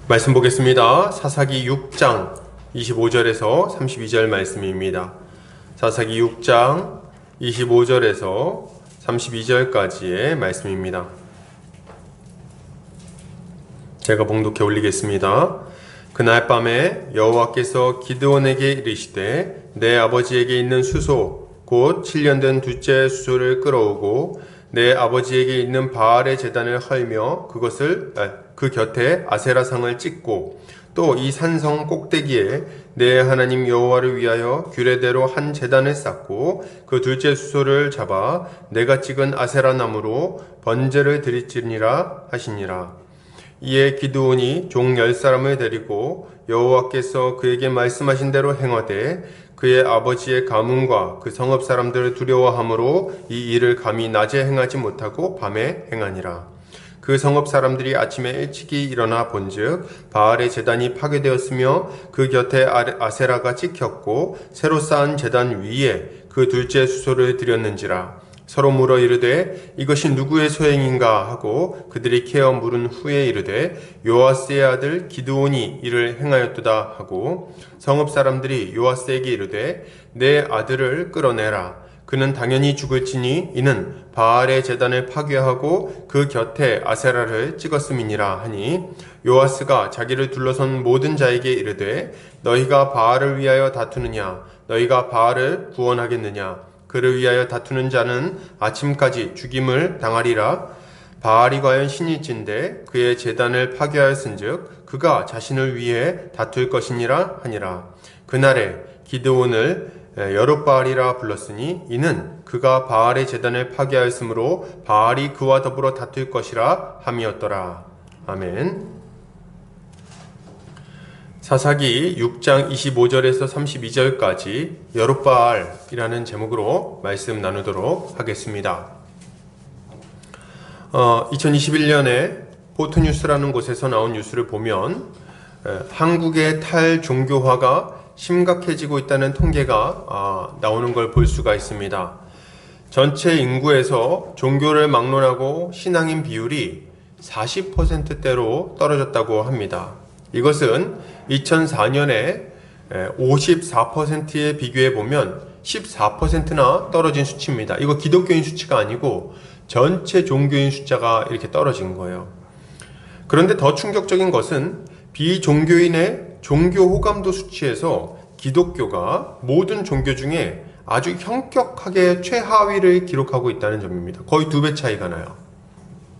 말씀 보겠습니다. 사사기 6장 25절에서 32절 말씀입니다. 사사기 6장 25절에서 32절까지의 말씀입니다. 제가 봉독해 올리겠습니다. 그날 밤에 여호와께서 기드온에게 이르시되 내 아버지에게 있는 수소 곧 7년 된 둘째 수소를 끌어오고 내 아버지에게 있는 바알의 제단을 헐며 그 곁에 아세라상을 찍고 또 이 산성 꼭대기에 내 하나님 여호와를 위하여 규례대로 한 제단을 쌓고 그 둘째 수소를 잡아 내가 찍은 아세라 나무로 번제를 드릴지니라 하시니라. 이에 기드온이 종 10사람을 데리고 여호와께서 그에게 말씀하신 대로 행하되 그의 아버지의 가문과 그 성읍 사람들을 두려워함으로 이 일을 감히 낮에 행하지 못하고 밤에 행하니라. 그 성읍 사람들이 아침에 일찍이 일어나 본즉 바알의 제단이 파괴되었으며 그 곁에 아세라가 찍혔고 새로 쌓은 제단 위에 그 둘째 수소를 드렸는지라. 서로 물어 이르되 이것이 누구의 소행인가 하고 그들이 캐어 물은 후에 이르되 요아스의 아들 기드온이 이를 행하였도다 하고 성읍 사람들이 요아스에게 이르되 내 아들을 끌어내라. 그는 당연히 죽을지니 이는 바알의 제단을 파괴하고 그 곁에 아세라를 찍었음이니라 하니 요아스가 자기를 둘러선 모든 자에게 이르되 너희가 바알을 위하여 다투느냐 너희가 바알을 구원하겠느냐 그를 위하여 다투는 자는 아침까지 죽임을 당하리라. 바알이 과연 신일진데 그의 제단을 파괴하였은즉 그가 자신을 위해 다툴 것이니라 하니라. 그날에 기드온을 여룻바알이라 불렀으니 이는 그가 바알의 제단을 파괴하였으므로 바알이 그와 더불어 다툴 것이라 함이었더라. 아멘. 사사기 6장 25절에서 32절까지 여룻바알이라는 제목으로 말씀 나누도록 하겠습니다. 2021년에 포트뉴스라는 곳에서 나온 뉴스를 보면 한국의 탈종교화가 심각해지고 있다는 통계가 나오는 걸 볼 수가 있습니다. 전체 인구에서 종교를 막론하고 신앙인 비율이 40%대로 떨어졌다고 합니다. 이것은 2004년에 54%에 비교해 보면 14%나 떨어진 수치입니다. 이거 기독교인 수치가 아니고 전체 종교인 숫자가 이렇게 떨어진 거예요. 그런데 더 충격적인 것은 비종교인의 종교 호감도 수치에서 기독교가 모든 종교 중에 아주 현격하게 최하위를 기록하고 있다는 점입니다. 거의 2배 차이가 나요.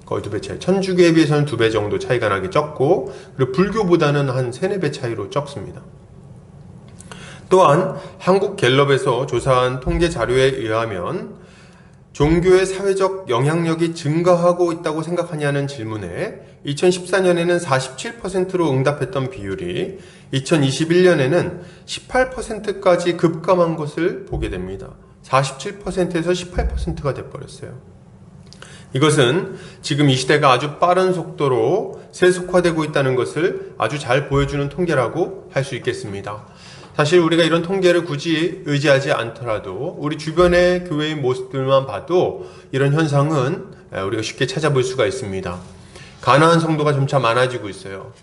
거의 2배 차이. 천주교에 비해서는 2배 정도 차이가 나게 적고 그리고 불교보다는 한 3, 4배 차이로 적습니다. 또한 한국갤럽에서 조사한 통계 자료에 의하면 종교의 사회적 영향력이 증가하고 있다고 생각하냐는 질문에 2014년에는 47%로 응답했던 비율이 2021년에는 18%까지 급감한 것을 보게 됩니다. 47%에서 18%가 돼버렸어요. 이것은 지금 이 시대가 아주 빠른 속도로 세속화되고 있다는 것을 아주 잘 보여주는 통계라고 할 수 있겠습니다. 사실 우리가 이런 통계를 굳이 의지하지 않더라도 우리 주변의 교회의 모습들만 봐도 이런 현상은 우리가 쉽게 찾아볼 수가 있습니다. 가난한 성도가 점차 많아지고 있어요.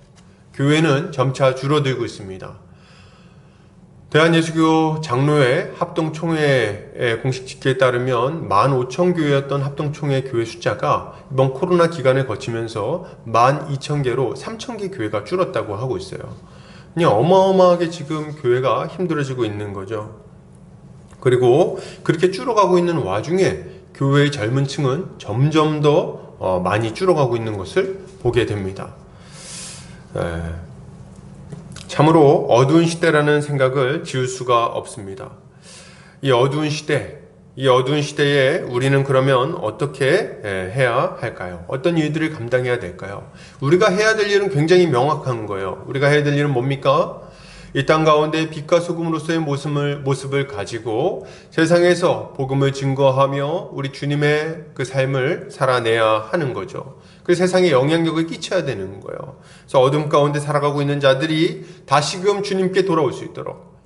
교회는 점차 줄어들고 있습니다. 대한예수교 장로회 합동총회의 공식 집계에 따르면 15,000교회였던 합동총회 교회 숫자가 이번 코로나 기간을 거치면서 12,000개로 3,000개 교회가 줄었다고 하고 있어요. 그냥 어마어마하게 지금 교회가 힘들어지고 있는 거죠. 그리고 그렇게 줄어가고 있는 와중에 교회의 젊은 층은 점점 더 많이 줄어가고 있는 것을 보게 됩니다. 참으로 어두운 시대라는 생각을 지울 수가 없습니다. 이 어두운 시대에 우리는 그러면 어떻게 해야 할까요? 어떤 일들을 감당해야 될까요? 우리가 해야 될 일은 굉장히 명확한 거예요. 우리가 해야 될 일은 뭡니까? 이 땅 가운데 빛과 소금으로서의 모습을 가지고 세상에서 복음을 증거하며 우리 주님의 그 삶을 살아내야 하는 거죠. 그 세상에 영향력을 끼쳐야 되는 거예요. 그래서 어둠 가운데 살아가고 있는 자들이 다시금 주님께 돌아올 수 있도록,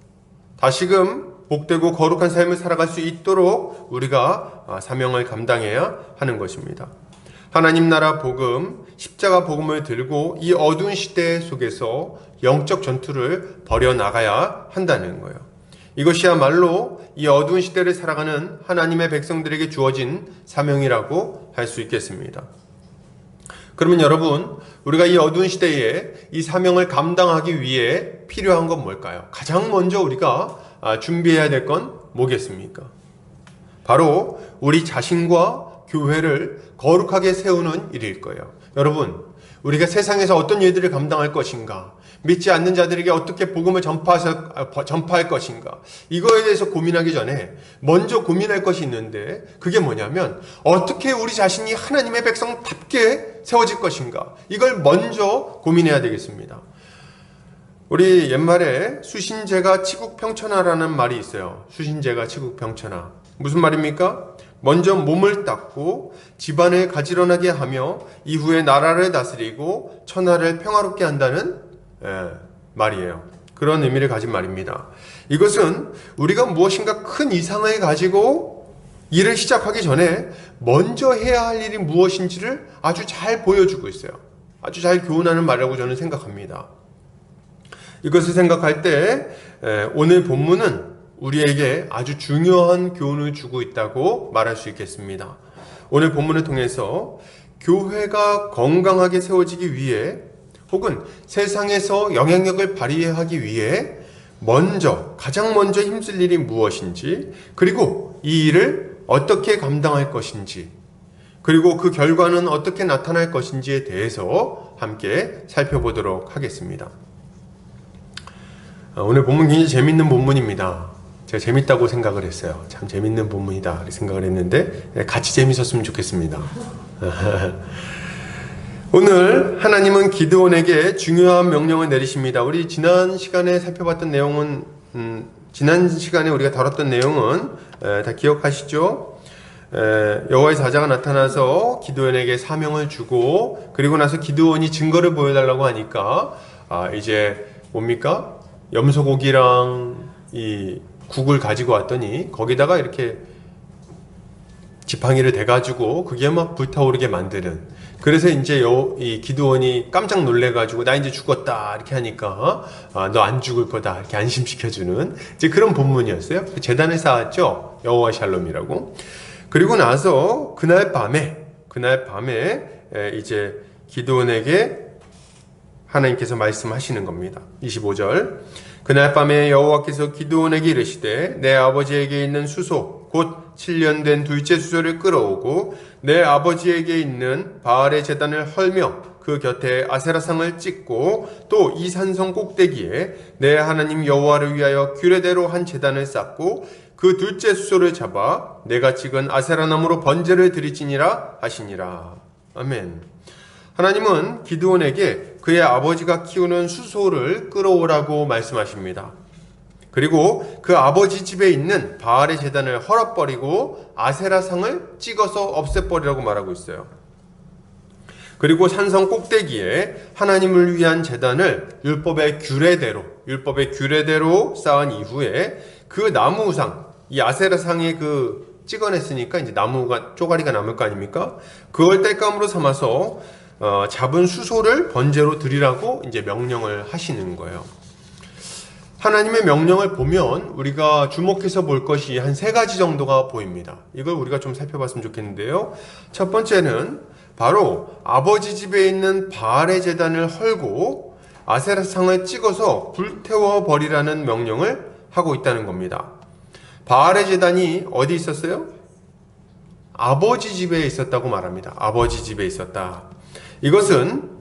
다시금 복되고 거룩한 삶을 살아갈 수 있도록 우리가 사명을 감당해야 하는 것입니다. 하나님 나라 복음, 십자가 복음을 들고 이 어두운 시대 속에서 영적 전투를 벌여나가야 한다는 거예요. 이것이야말로 이 어두운 시대를 살아가는 하나님의 백성들에게 주어진 사명이라고 할 수 있겠습니다. 그러면 여러분, 우리가 이 어두운 시대에 이 사명을 감당하기 위해 필요한 건 뭘까요? 가장 먼저 우리가 준비해야 될 건 뭐겠습니까? 바로 우리 자신과 교회를 거룩하게 세우는 일일 거예요. 여러분, 우리가 세상에서 어떤 일들을 감당할 것인가, 믿지 않는 자들에게 어떻게 복음을 전파할 것인가, 이거에 대해서 고민하기 전에 먼저 고민할 것이 있는데, 그게 뭐냐면 어떻게 우리 자신이 하나님의 백성답게 세워질 것인가, 이걸 먼저 고민해야 되겠습니다. 우리 옛말에 수신제가 치국평천하라는 말이 있어요. 수신제가 치국평천하. 무슨 말입니까? 먼저 몸을 닦고 집안을 가지런하게 하며 이후에 나라를 다스리고 천하를 평화롭게 한다는 말이에요. 그런 의미를 가진 말입니다. 이것은 우리가 무엇인가 큰 이상을 가지고 일을 시작하기 전에 먼저 해야 할 일이 무엇인지를 아주 잘 보여주고 있어요. 아주 잘 교훈하는 말이라고 저는 생각합니다. 이것을 생각할 때 오늘 본문은 우리에게 아주 중요한 교훈을 주고 있다고 말할 수 있겠습니다. 오늘 본문을 통해서 교회가 건강하게 세워지기 위해 혹은 세상에서 영향력을 발휘하기 위해 가장 먼저 힘쓸 일이 무엇인지, 그리고 이 일을 어떻게 감당할 것인지, 그리고 그 결과는 어떻게 나타날 것인지에 대해서 함께 살펴보도록 하겠습니다. 오늘 본문 굉장히 재밌는 본문입니다. 제가 재밌다고 생각을 했어요. 참 재밌는 본문이다 이렇게 생각을 했는데 같이 재밌었으면 좋겠습니다. 오늘 하나님은 기드온에게 중요한 명령을 내리십니다. 우리 지난 시간에 살펴봤던 내용은 지난 시간에 우리가 다뤘던 내용은 다 기억하시죠? 여호와의 사자가 나타나서 기드온에게 사명을 주고, 그리고 나서 기드온이 증거를 보여달라고 하니까 이제 뭡니까? 염소고기랑 이 국을 가지고 왔더니 거기다가 이렇게 지팡이를 대가지고 그게 막 불타오르게 만드는, 그래서 이제 이 기드온이 깜짝 놀래가지고 나 이제 죽었다 이렇게 하니까 너 안 죽을 거다 이렇게 안심시켜주는 이제 그런 본문이었어요. 제단을 쌓았죠. 여호와 샬롬이라고. 그리고 나서 그날 밤에 이제 기드온에게 하나님께서 말씀하시는 겁니다. 25절. 그날 밤에 여호와께서 기드온에게 이르시되 내 아버지에게 있는 수소 곧 7년 된 둘째 수소를 끌어오고 내 아버지에게 있는 바알의 제단을 헐며 그 곁에 아세라상을 찍고 또 이 산성 꼭대기에 내 하나님 여호와를 위하여 규례대로 한 제단을 쌓고 그 둘째 수소를 잡아 내가 찍은 아세라 나무로 번제를 드리지니라 하시니라. 아멘. 하나님은 기드온에게 그의 아버지가 키우는 수소를 끌어오라고 말씀하십니다. 그리고 그 아버지 집에 있는 바알의 제단을 헐어버리고 아세라상을 찍어서 없애버리라고 말하고 있어요. 그리고 산성 꼭대기에 하나님을 위한 제단을 율법의 규례대로 쌓은 이후에 그 나무 우상, 이 아세라상에 찍어냈으니까 이제 나무가 쪼가리가 남을 거 아닙니까? 그걸 땔감으로 삼아서 잡은 수소를 번제로 드리라고 이제 명령을 하시는 거예요. 하나님의 명령을 보면 우리가 주목해서 볼 것이 한 3가지 정도가 보입니다. 이걸 우리가 좀 살펴봤으면 좋겠는데요. 첫 번째는 바로 아버지 집에 있는 바알의 제단을 헐고 아세라상을 찍어서 불태워 버리라는 명령을 하고 있다는 겁니다. 바알의 제단이 어디 있었어요? 아버지 집에 있었다고 말합니다. 아버지 집에 있었다. 이것은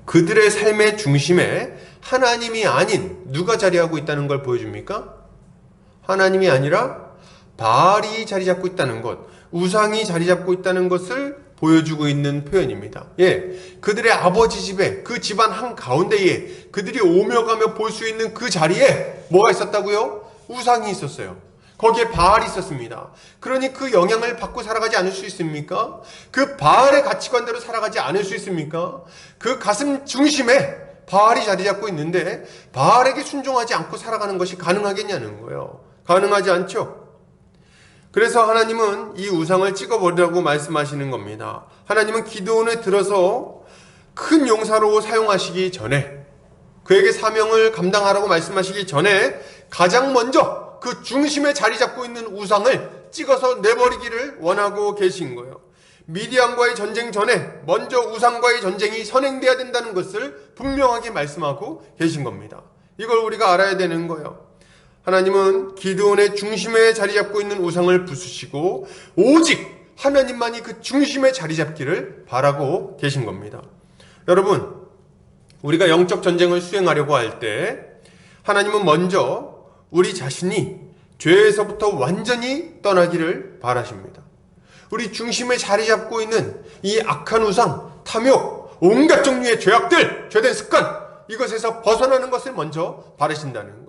그들의 삶의 중심에 하나님이 아닌 누가 자리하고 있다는 걸 보여줍니까? 하나님이 아니라 바알이 자리 잡고 있다는 것, 우상이 자리 잡고 있다는 것을 보여주고 있는 표현입니다. 그들의 아버지 집에, 그 집안 한가운데에 그들이 오며 가며 볼 수 있는 그 자리에 뭐가 있었다고요? 우상이 있었어요. 거기에 바알이 있었습니다. 그러니 그 영향을 받고 살아가지 않을 수 있습니까? 그 바알의 가치관대로 살아가지 않을 수 있습니까? 그 가슴 중심에 바알이 자리 잡고 있는데 바알에게 순종하지 않고 살아가는 것이 가능하겠냐는 거예요. 가능하지 않죠. 그래서 하나님은 이 우상을 찍어버리라고 말씀하시는 겁니다. 하나님은 기드온을 들어서 큰 용사로 사용하시기 전에, 그에게 사명을 감당하라고 말씀하시기 전에 가장 먼저 그 중심에 자리 잡고 있는 우상을 찍어서 내버리기를 원하고 계신 거예요. 미디안과의 전쟁 전에 먼저 우상과의 전쟁이 선행돼야 된다는 것을 분명하게 말씀하고 계신 겁니다. 이걸 우리가 알아야 되는 거예요. 하나님은 기드온의 중심에 자리 잡고 있는 우상을 부수시고 오직 하나님만이 그 중심에 자리 잡기를 바라고 계신 겁니다. 여러분, 우리가 영적 전쟁을 수행하려고 할 때 하나님은 먼저 우리 자신이 죄에서부터 완전히 떠나기를 바라십니다. 우리 중심에 자리 잡고 있는 이 악한 우상, 탐욕, 온갖 종류의 죄악들, 죄된 습관, 이것에서 벗어나는 것을 먼저 바라신다는 거예요.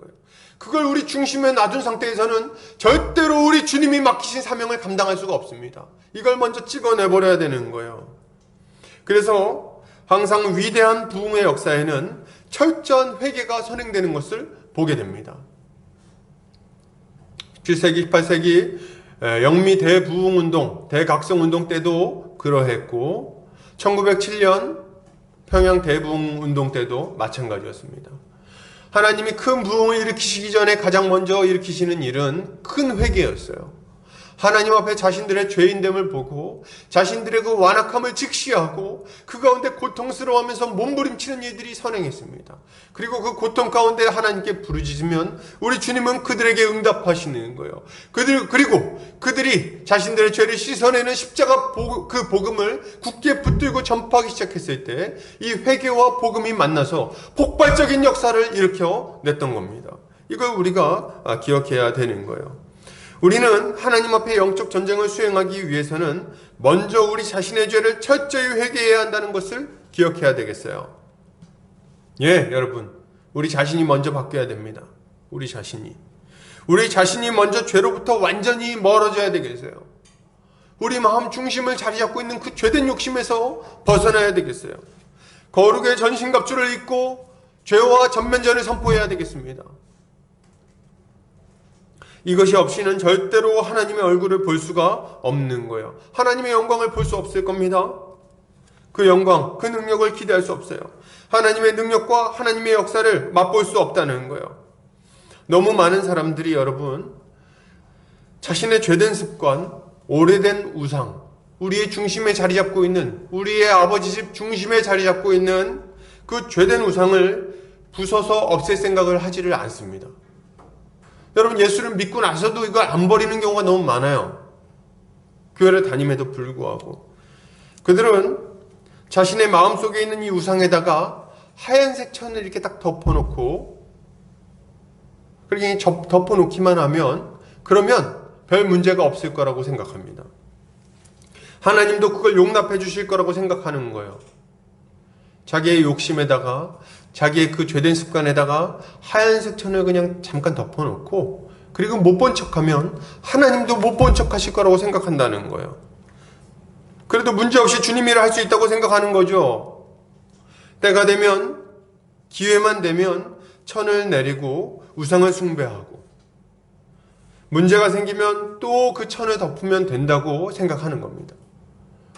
그걸 우리 중심에 놔둔 상태에서는 절대로 우리 주님이 맡기신 사명을 감당할 수가 없습니다. 이걸 먼저 찍어내버려야 되는 거예요. 그래서 항상 위대한 부흥의 역사에는 철저한 회개가 선행되는 것을 보게 됩니다. 7세기, 8세기 영미 대부흥운동, 대각성운동 때도 그러했고 1907년 평양 대부흥운동 때도 마찬가지였습니다. 하나님이 큰 부흥을 일으키시기 전에 가장 먼저 일으키시는 일은 큰 회개였어요. 하나님 앞에 자신들의 죄인됨을 보고 자신들의 그 완악함을 직시하고 그 가운데 고통스러워하면서 몸부림치는 일들이 선행했습니다. 그리고 그 고통 가운데 하나님께 부르짖으면 우리 주님은 그들에게 응답하시는 거예요. 그리고 그들이 자신들의 죄를 씻어내는 십자가 그 복음을 굳게 붙들고 전파하기 시작했을 때 이 회개와 복음이 만나서 폭발적인 역사를 일으켜 냈던 겁니다. 이걸 우리가 기억해야 되는 거예요. 우리는 하나님 앞에 영적 전쟁을 수행하기 위해서는 먼저 우리 자신의 죄를 철저히 회개해야 한다는 것을 기억해야 되겠어요. 예, 여러분, 우리 자신이 먼저 바뀌어야 됩니다. 우리 자신이 먼저 죄로부터 완전히 멀어져야 되겠어요. 우리 마음 중심을 자리 잡고 있는 그 죄된 욕심에서 벗어나야 되겠어요. 거룩의 전신갑주를 입고 죄와 전면전을 선포해야 되겠습니다. 이것이 없이는 절대로 하나님의 얼굴을 볼 수가 없는 거예요. 하나님의 영광을 볼 수 없을 겁니다. 그 영광, 그 능력을 기대할 수 없어요. 하나님의 능력과 하나님의 역사를 맛볼 수 없다는 거예요. 너무 많은 사람들이 여러분, 자신의 죄된 습관, 오래된 우상, 우리의 중심에 자리 잡고 있는, 우리의 아버지 집 중심에 자리 잡고 있는 그 죄된 우상을 부숴서 없앨 생각을 하지를 않습니다. 여러분, 예수를 믿고 나서도 이걸 안 버리는 경우가 너무 많아요. 교회를 다님에도 불구하고. 그들은 자신의 마음속에 있는 이 우상에다가 하얀색 천을 이렇게 딱 덮어놓고, 그렇게 덮어놓기만 하면, 그러면 별 문제가 없을 거라고 생각합니다. 하나님도 그걸 용납해 주실 거라고 생각하는 거예요. 자기의 욕심에다가, 자기의 그 죄된 습관에다가 하얀색 천을 그냥 잠깐 덮어놓고, 그리고 못 본 척하면 하나님도 못 본 척 하실 거라고 생각한다는 거예요. 그래도 문제없이 주님 일을 할 수 있다고 생각하는 거죠. 때가 되면, 기회만 되면 천을 내리고 우상을 숭배하고, 문제가 생기면 또 그 천을 덮으면 된다고 생각하는 겁니다.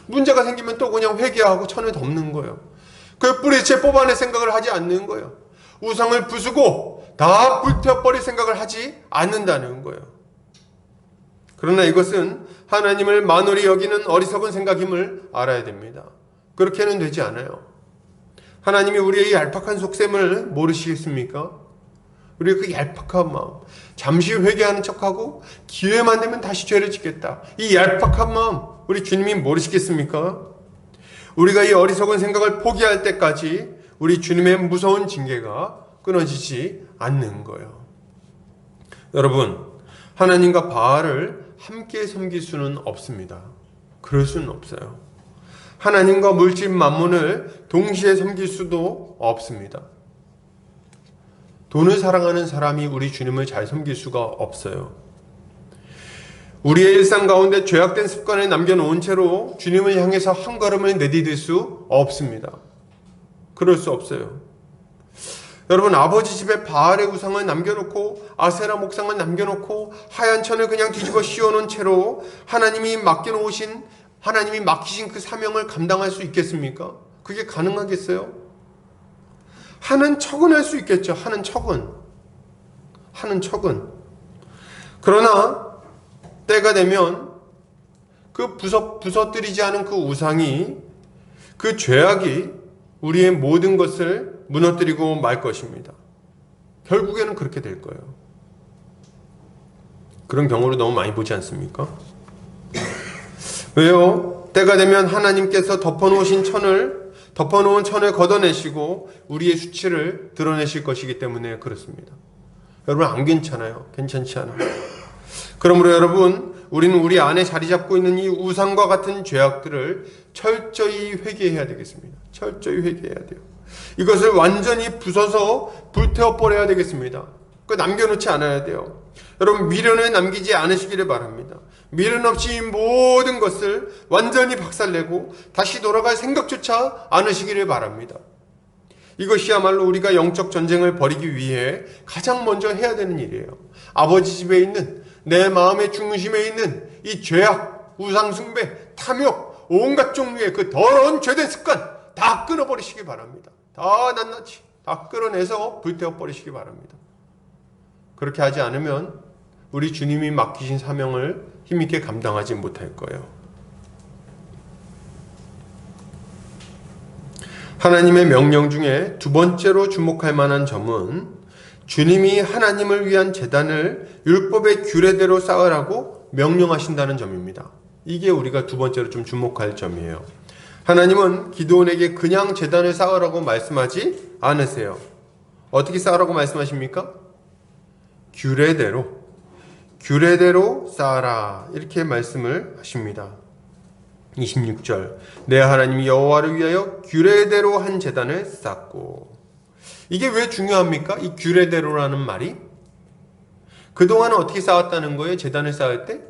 문제가 생기면 또 그냥 회개하고 천을 덮는 거예요. 그 뿌리채 뽑아낼 생각을 하지 않는 거예요. 우상을 부수고 다 불태워버릴 생각을 하지 않는다는 거예요. 그러나 이것은 하나님을 만홀히 여기는 어리석은 생각임을 알아야 됩니다. 그렇게는 되지 않아요. 하나님이 우리의 얄팍한 속셈을 모르시겠습니까? 우리의 그 얄팍한 마음, 잠시 회개하는 척하고 기회만 되면 다시 죄를 짓겠다, 이 얄팍한 마음 우리 주님이 모르시겠습니까? 우리가 이 어리석은 생각을 포기할 때까지 우리 주님의 무서운 징계가 끊어지지 않는 거예요. 여러분, 하나님과 바알을 함께 섬길 수는 없습니다. 그럴 수는 없어요. 하나님과 물질 만문을 동시에 섬길 수도 없습니다. 돈을 사랑하는 사람이 우리 주님을 잘 섬길 수가 없어요. 우리의 일상 가운데 죄악된 습관을 남겨놓은 채로 주님을 향해서 한 걸음을 내디딜 수 없습니다. 그럴 수 없어요. 여러분, 아버지 집에 바알의 우상을 남겨놓고 아세라 목상을 남겨놓고 하얀 천을 그냥 뒤집어 씌워놓은 채로 하나님이 맡기신 그 사명을 감당할 수 있겠습니까? 그게 가능하겠어요? 하는 척은 할 수 있겠죠. 하는 척은. 그러나 때가 되면 그 부서뜨리지 않은 그 우상이, 그 죄악이 우리의 모든 것을 무너뜨리고 말 것입니다. 결국에는 그렇게 될 거예요. 그런 경우를 너무 많이 보지 않습니까? 왜요? 때가 되면 하나님께서 덮어놓은 천을 걷어내시고 우리의 수치를 드러내실 것이기 때문에 그렇습니다. 여러분, 안 괜찮아요. 괜찮지 않아요. 그러므로 여러분, 우리는 우리 안에 자리 잡고 있는 이 우상과 같은 죄악들을 철저히 회개해야 되겠습니다. 철저히 회개해야 돼요. 이것을 완전히 부숴서 불태워버려야 되겠습니다. 그거 남겨놓지 않아야 돼요. 여러분, 미련을 남기지 않으시기를 바랍니다. 미련 없이 이 모든 것을 완전히 박살내고 다시 돌아갈 생각조차 않으시기를 바랍니다. 이것이야말로 우리가 영적 전쟁을 벌이기 위해 가장 먼저 해야 되는 일이에요. 아버지 집에 있는, 내 마음의 중심에 있는 이 죄악, 우상숭배, 탐욕, 온갖 종류의 그 더러운 죄된 습관 다 끊어버리시기 바랍니다. 다 낱낱이 다 끌어내서 불태워버리시기 바랍니다. 그렇게 하지 않으면 우리 주님이 맡기신 사명을 힘있게 감당하지 못할 거예요. 하나님의 명령 중에 두 번째로 주목할 만한 점은 주님이 하나님을 위한 제단을 율법의 규례대로 쌓으라고 명령하신다는 점입니다. 이게 우리가 두 번째로 좀 주목할 점이에요. 하나님은 기드온에게 그냥 제단을 쌓으라고 말씀하지 않으세요. 어떻게 쌓으라고 말씀하십니까? 규례대로 쌓아라, 이렇게 말씀을 하십니다. 26절, 내 하나님 여호와를 위하여 규례대로 한 제단을 쌓고. 이게 왜 중요합니까? 이 규례대로라는 말이? 그동안은 어떻게 쌓았다는 거예요? 제단을 쌓을 때?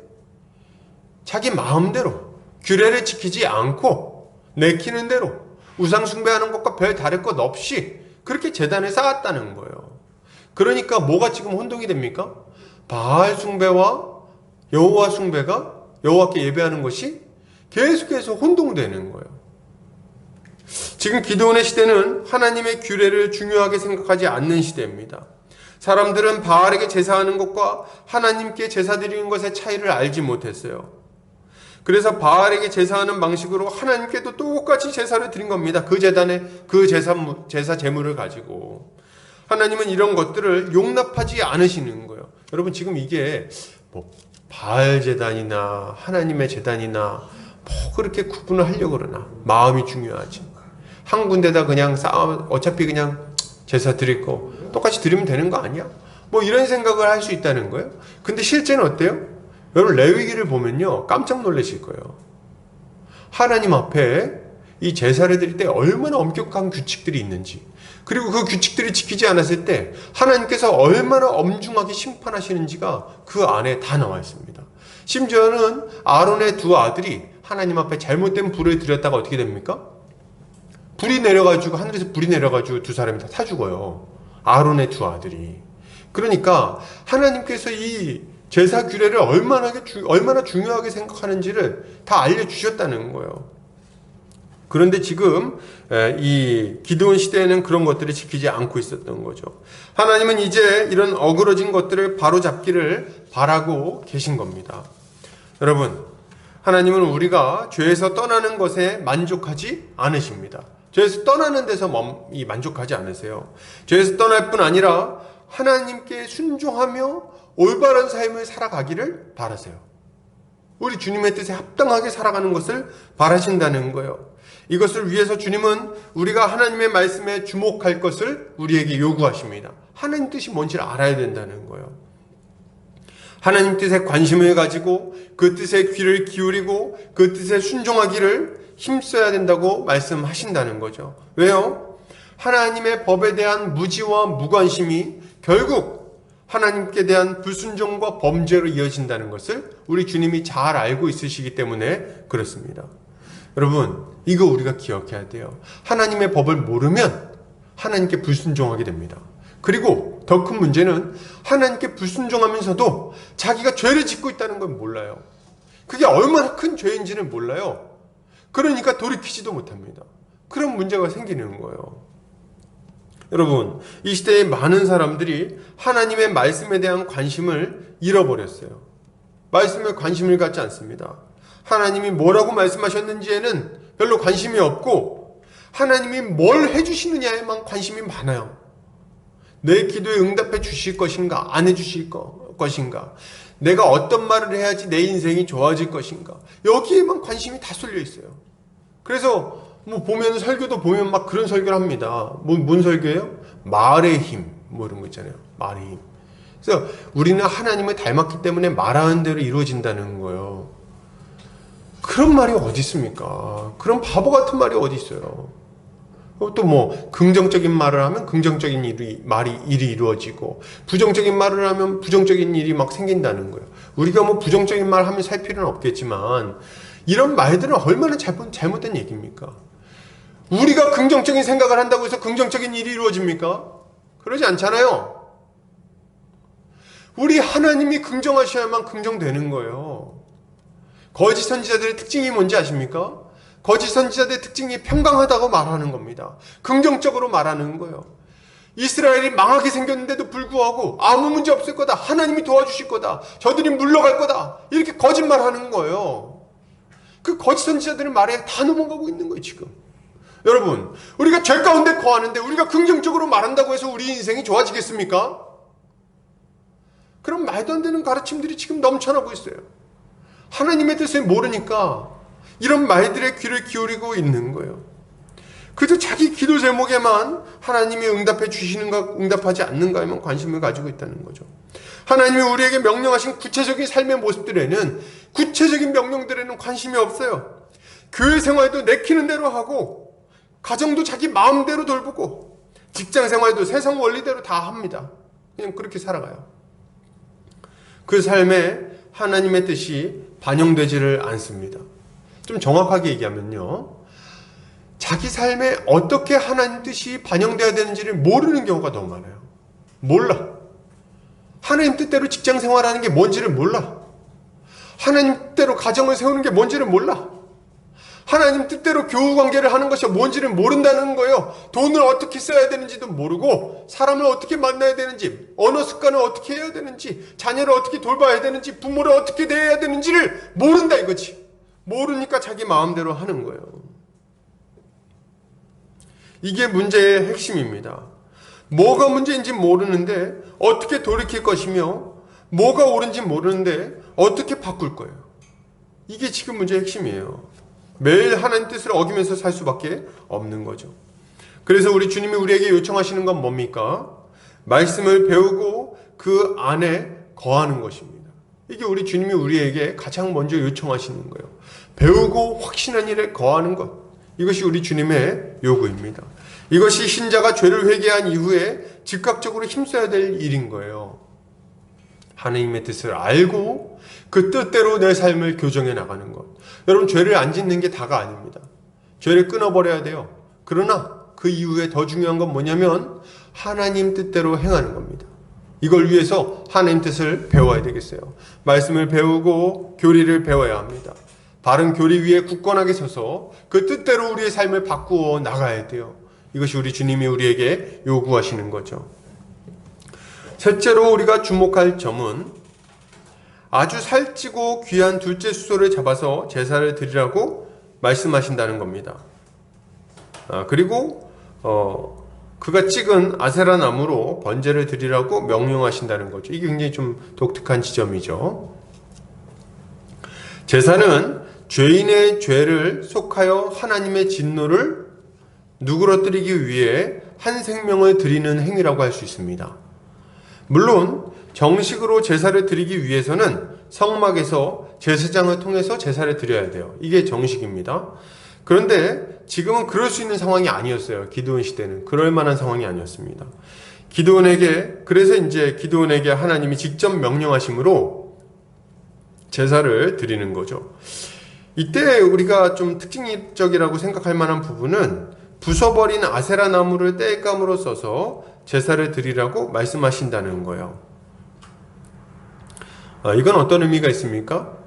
자기 마음대로 규례를 지키지 않고 내키는 대로 우상 숭배하는 것과 별 다를 것 없이 그렇게 제단을 쌓았다는 거예요. 그러니까 뭐가 지금 혼동이 됩니까? 바알 숭배와 여호와 숭배가, 여호와께 예배하는 것이 계속해서 혼동되는 거예요. 지금 기드온의 시대는 하나님의 규례를 중요하게 생각하지 않는 시대입니다. 사람들은 바알에게 제사하는 것과 하나님께 제사 드리는 것의 차이를 알지 못했어요. 그래서 바알에게 제사하는 방식으로 하나님께도 똑같이 제사를 드린 겁니다. 그 제단에 그 제사 제물을 가지고. 하나님은 이런 것들을 용납하지 않으시는 거예요. 여러분, 지금 이게 뭐 바알 제단이나 하나님의 제단이나 뭐 그렇게 구분을 하려고 그러나, 마음이 중요하지. 한 군데다 그냥 어차피 그냥 제사 드릴 거 똑같이 드리면 되는 거 아니야? 뭐 이런 생각을 할 수 있다는 거예요. 근데 실제는 어때요? 여러분, 레위기를 보면요 깜짝 놀라실 거예요. 하나님 앞에 이 제사를 드릴 때 얼마나 엄격한 규칙들이 있는지, 그리고 그 규칙들을 지키지 않았을 때 하나님께서 얼마나 엄중하게 심판하시는지가 그 안에 다 나와 있습니다. 심지어는 아론의 두 아들이 하나님 앞에 잘못된 불을 들였다가 어떻게 됩니까? 하늘에서 불이 내려가지고 두 사람이 다 죽어요. 아론의 두 아들이. 그러니까 하나님께서 이 제사 규례를 얼마나 중요하게 생각하는지를 다 알려주셨다는 거예요. 그런데 지금 이 기드온 시대에는 그런 것들을 지키지 않고 있었던 거죠. 하나님은 이제 이런 어그러진 것들을 바로잡기를 바라고 계신 겁니다. 여러분, 하나님은 우리가 죄에서 떠나는 것에 만족하지 않으십니다. 죄에서 떠나는 데서 만족하지 않으세요. 죄에서 떠날 뿐 아니라 하나님께 순종하며 올바른 삶을 살아가기를 바라세요. 우리 주님의 뜻에 합당하게 살아가는 것을 바라신다는 거예요. 이것을 위해서 주님은 우리가 하나님의 말씀에 주목할 것을 우리에게 요구하십니다. 하나님 뜻이 뭔지를 알아야 된다는 거예요. 하나님 뜻에 관심을 가지고 그 뜻에 귀를 기울이고 그 뜻에 순종하기를 힘써야 된다고 말씀하신다는 거죠. 왜요? 하나님의 법에 대한 무지와 무관심이 결국 하나님께 대한 불순종과 범죄로 이어진다는 것을 우리 주님이 잘 알고 있으시기 때문에 그렇습니다. 여러분, 이거 우리가 기억해야 돼요. 하나님의 법을 모르면 하나님께 불순종하게 됩니다. 그리고 더 큰 문제는 하나님께 불순종하면서도 자기가 죄를 짓고 있다는 걸 몰라요. 그게 얼마나 큰 죄인지는 몰라요. 그러니까 돌이키지도 못합니다. 그런 문제가 생기는 거예요. 여러분, 이 시대에 많은 사람들이 하나님의 말씀에 대한 관심을 잃어버렸어요. 말씀에 관심을 갖지 않습니다. 하나님이 뭐라고 말씀하셨는지에는 별로 관심이 없고 하나님이 뭘 해주시느냐에만 관심이 많아요. 내 기도에 응답해 주실 것인가, 안 해주실 것인가, 내가 어떤 말을 해야지 내 인생이 좋아질 것인가, 여기에만 관심이 다 쏠려 있어요. 그래서 보면 설교도 보면 막 그런 설교를 합니다. 뭔 설교예요? 말의 힘, 이런 거 있잖아요. 말의 힘. 그래서 우리는 하나님을 닮았기 때문에 말하는 대로 이루어진다는 거예요. 그런 말이 어디 있습니까? 그런 바보 같은 말이 어디 있어요? 또 긍정적인 말을 하면 긍정적인 일이 이루어지고, 부정적인 말을 하면 부정적인 일이 막 생긴다는 거예요. 우리가 부정적인 말 하면 살 필요는 없겠지만, 이런 말들은 얼마나 잘못된 얘기입니까? 우리가 긍정적인 생각을 한다고 해서 긍정적인 일이 이루어집니까? 그러지 않잖아요. 우리 하나님이 긍정하셔야만 긍정되는 거예요. 거짓 선지자들의 특징이 뭔지 아십니까? 거짓 선지자들의 특징이 평강하다고 말하는 겁니다. 긍정적으로 말하는 거예요. 이스라엘이 망하게 생겼는데도 불구하고 아무 문제 없을 거다, 하나님이 도와주실 거다, 저들이 물러갈 거다, 이렇게 거짓말하는 거예요. 그 거짓 선지자들의 말에 다 넘어가고 있는 거예요. 지금 여러분, 우리가 죄 가운데 거하는데 우리가 긍정적으로 말한다고 해서 우리 인생이 좋아지겠습니까? 그런 말도 안 되는 가르침들이 지금 넘쳐나고 있어요. 하나님의 뜻을 모르니까 이런 말들에 귀를 기울이고 있는 거예요. 그저 자기 기도 제목에만 하나님이 응답해 주시는가 응답하지 않는가에만 관심을 가지고 있다는 거죠. 하나님이 우리에게 명령하신 구체적인 삶의 모습들에는, 구체적인 명령들에는 관심이 없어요. 교회 생활도 내키는 대로 하고, 가정도 자기 마음대로 돌보고, 직장 생활도 세상 원리대로 다 합니다. 그냥 그렇게 살아가요. 그 삶에 하나님의 뜻이 반영되지를 않습니다. 좀 정확하게 얘기하면요, 자기 삶에 어떻게 하나님 뜻이 반영되어야 되는지를 모르는 경우가 너무 많아요. 몰라. 하나님 뜻대로 직장 생활하는 게 뭔지를 몰라. 하나님 뜻대로 가정을 세우는 게 뭔지를 몰라. 하나님 뜻대로 교우 관계를 하는 것이 뭔지를 모른다는 거예요. 돈을 어떻게 써야 되는지도 모르고, 사람을 어떻게 만나야 되는지, 언어 습관을 어떻게 해야 되는지, 자녀를 어떻게 돌봐야 되는지, 부모를 어떻게 대해야 되는지를 모른다 이거지. 모르니까 자기 마음대로 하는 거예요. 이게 문제의 핵심입니다. 뭐가 문제인지 모르는데 어떻게 돌이킬 것이며, 뭐가 옳은지 모르는데 어떻게 바꿀 거예요. 이게 지금 문제의 핵심이에요. 매일 하나님 뜻을 어기면서 살 수밖에 없는 거죠. 그래서 우리 주님이 우리에게 요청하시는 건 뭡니까? 말씀을 배우고 그 안에 거하는 것입니다. 이게 우리 주님이 우리에게 가장 먼저 요청하시는 거예요. 배우고 확신한 일에 거하는 것. 이것이 우리 주님의 요구입니다. 이것이 신자가 죄를 회개한 이후에 즉각적으로 힘써야 될 일인 거예요. 하나님의 뜻을 알고 그 뜻대로 내 삶을 교정해 나가는 것. 여러분, 죄를 안 짓는 게 다가 아닙니다. 죄를 끊어버려야 돼요. 그러나 그 이후에 더 중요한 건 뭐냐면 하나님 뜻대로 행하는 겁니다. 이걸 위해서 하나님 뜻을 배워야 되겠어요. 말씀을 배우고 교리를 배워야 합니다. 바른 교리 위에 굳건하게 서서 그 뜻대로 우리의 삶을 바꾸어 나가야 돼요. 이것이 우리 주님이 우리에게 요구하시는 거죠. 셋째로 우리가 주목할 점은 아주 살찌고 귀한 둘째 수소를 잡아서 제사를 드리라고 말씀하신다는 겁니다. 그리고 그가 찍은 아세라 나무로 번제를 드리라고 명령하신다는 거죠. 이게 굉장히 좀 독특한 지점이죠. 제사는 죄인의 죄를 속하여 하나님의 진노를 누그러뜨리기 위해 한 생명을 드리는 행위라고 할 수 있습니다. 물론 정식으로 제사를 드리기 위해서는 성막에서 제사장을 통해서 제사를 드려야 돼요. 이게 정식입니다. 그런데 지금은 그럴 수 있는 상황이 아니었어요. 기드온 시대는 그럴 만한 상황이 아니었습니다. 그래서 이제 기드온에게 하나님이 직접 명령하심으로 제사를 드리는 거죠. 이때 우리가 좀 특징적이라고 생각할 만한 부분은 부숴버린 아세라 나무를 땔감으로 써서 제사를 드리라고 말씀하신다는 거예요. 이건 어떤 의미가 있습니까?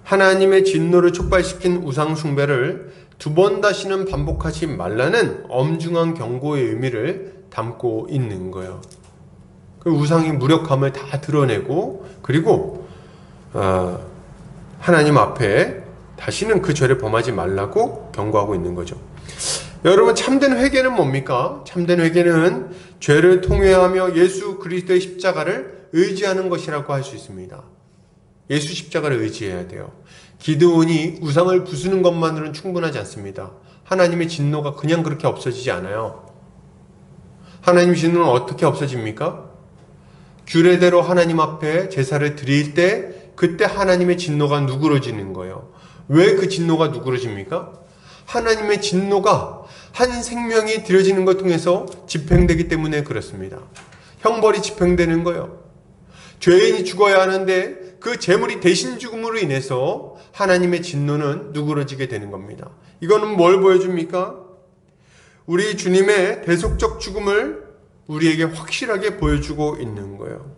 하나님의 진노를 촉발시킨 우상 숭배를 두 번 다시는 반복하지 말라는 엄중한 경고의 의미를 담고 있는 거예요. 그 우상의 무력함을 다 드러내고, 그리고 하나님 앞에 다시는 그 죄를 범하지 말라고 경고하고 있는 거죠. 여러분, 참된 회개는 뭡니까? 참된 회개는 죄를 통회하며 예수 그리스도의 십자가를 의지하는 것이라고 할 수 있습니다. 예수 십자가를 의지해야 돼요. 기드온이 우상을 부수는 것만으로는 충분하지 않습니다. 하나님의 진노가 그냥 그렇게 없어지지 않아요. 하나님의 진노는 어떻게 없어집니까? 규례대로 하나님 앞에 제사를 드릴 때 그때 하나님의 진노가 누그러지는 거예요. 왜 그 진노가 누그러집니까? 하나님의 진노가 한 생명이 드려지는 것 통해서 집행되기 때문에 그렇습니다. 형벌이 집행되는 거예요. 죄인이 죽어야 하는데 그 제물이 대신 죽음으로 인해서 하나님의 진노는 누그러지게 되는 겁니다. 이거는 뭘 보여줍니까? 우리 주님의 대속적 죽음을 우리에게 확실하게 보여주고 있는 거예요.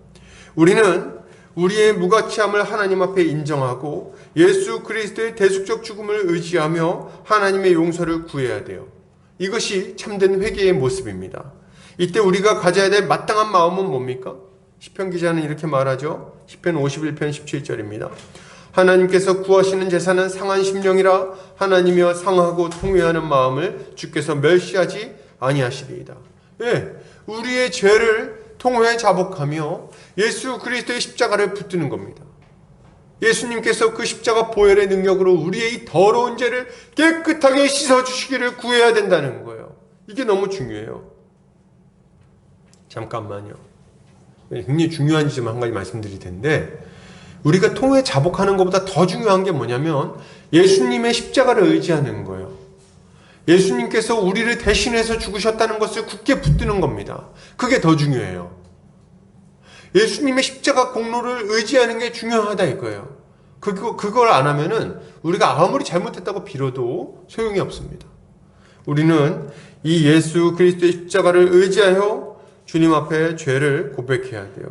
우리는 우리의 무가치함을 하나님 앞에 인정하고 예수 그리스도의 대속적 죽음을 의지하며 하나님의 용서를 구해야 돼요. 이것이 참된 회개의 모습입니다. 이때 우리가 가져야 될 마땅한 마음은 뭡니까? 시편 기자는 이렇게 말하죠. 시편 51편 17절입니다. 하나님께서 구하시는 제사는 상한 심령이라 하나님이여 상하고 통회하는 마음을 주께서 멸시하지 아니하시리이다. 예, 우리의 죄를 통회 자복하며 예수 그리스도의 십자가를 붙드는 겁니다. 예수님께서 그 십자가 보혈의 능력으로 우리의 이 더러운 죄를 깨끗하게 씻어주시기를 구해야 된다는 거예요. 이게 너무 중요해요. 잠깐만요. 굉장히 중요한 지점 한 가지 말씀드릴 텐데, 우리가 통회 자복하는 것보다 더 중요한 게 뭐냐면 예수님의 십자가를 의지하는 거예요. 예수님께서 우리를 대신해서 죽으셨다는 것을 굳게 붙드는 겁니다. 그게 더 중요해요. 예수님의 십자가 공로를 의지하는 게 중요하다 이거예요. 그걸 안 하면은 우리가 아무리 잘못했다고 빌어도 소용이 없습니다. 우리는 이 예수 그리스도의 십자가를 의지하여 주님 앞에 죄를 고백해야 돼요.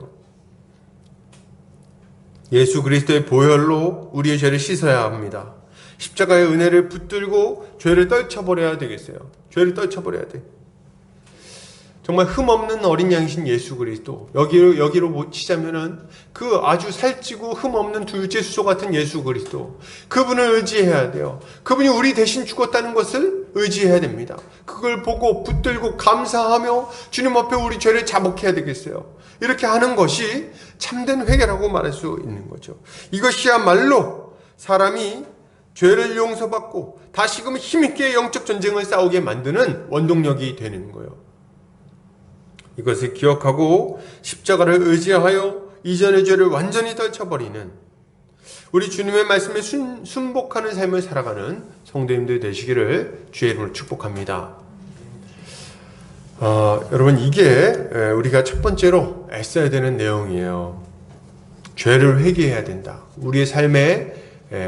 예수 그리스도의 보혈로 우리의 죄를 씻어야 합니다. 십자가의 은혜를 붙들고 죄를 떨쳐버려야 되겠어요. 죄를 떨쳐버려야 돼. 정말 흠없는 어린 양이신 예수 그리스도, 여기로 치자면은 그 아주 살찌고 흠없는 둘째 수소 같은 예수 그리스도, 그분을 의지해야 돼요. 그분이 우리 대신 죽었다는 것을 의지해야 됩니다. 그걸 보고 붙들고 감사하며 주님 앞에 우리 죄를 자복해야 되겠어요. 이렇게 하는 것이 참된 회개라고 말할 수 있는 거죠. 이것이야말로 사람이 죄를 용서받고 다시금 힘있게 영적 전쟁을 싸우게 만드는 원동력이 되는 거예요. 이것을 기억하고 십자가를 의지하여 이전의 죄를 완전히 떨쳐버리는, 우리 주님의 말씀에 순복하는 삶을 살아가는 성도님들 되시기를 주의 이름으로 축복합니다. 여러분, 이게 우리가 첫 번째로 애써야 되는 내용이에요. 죄를 회개해야 된다. 우리의 삶에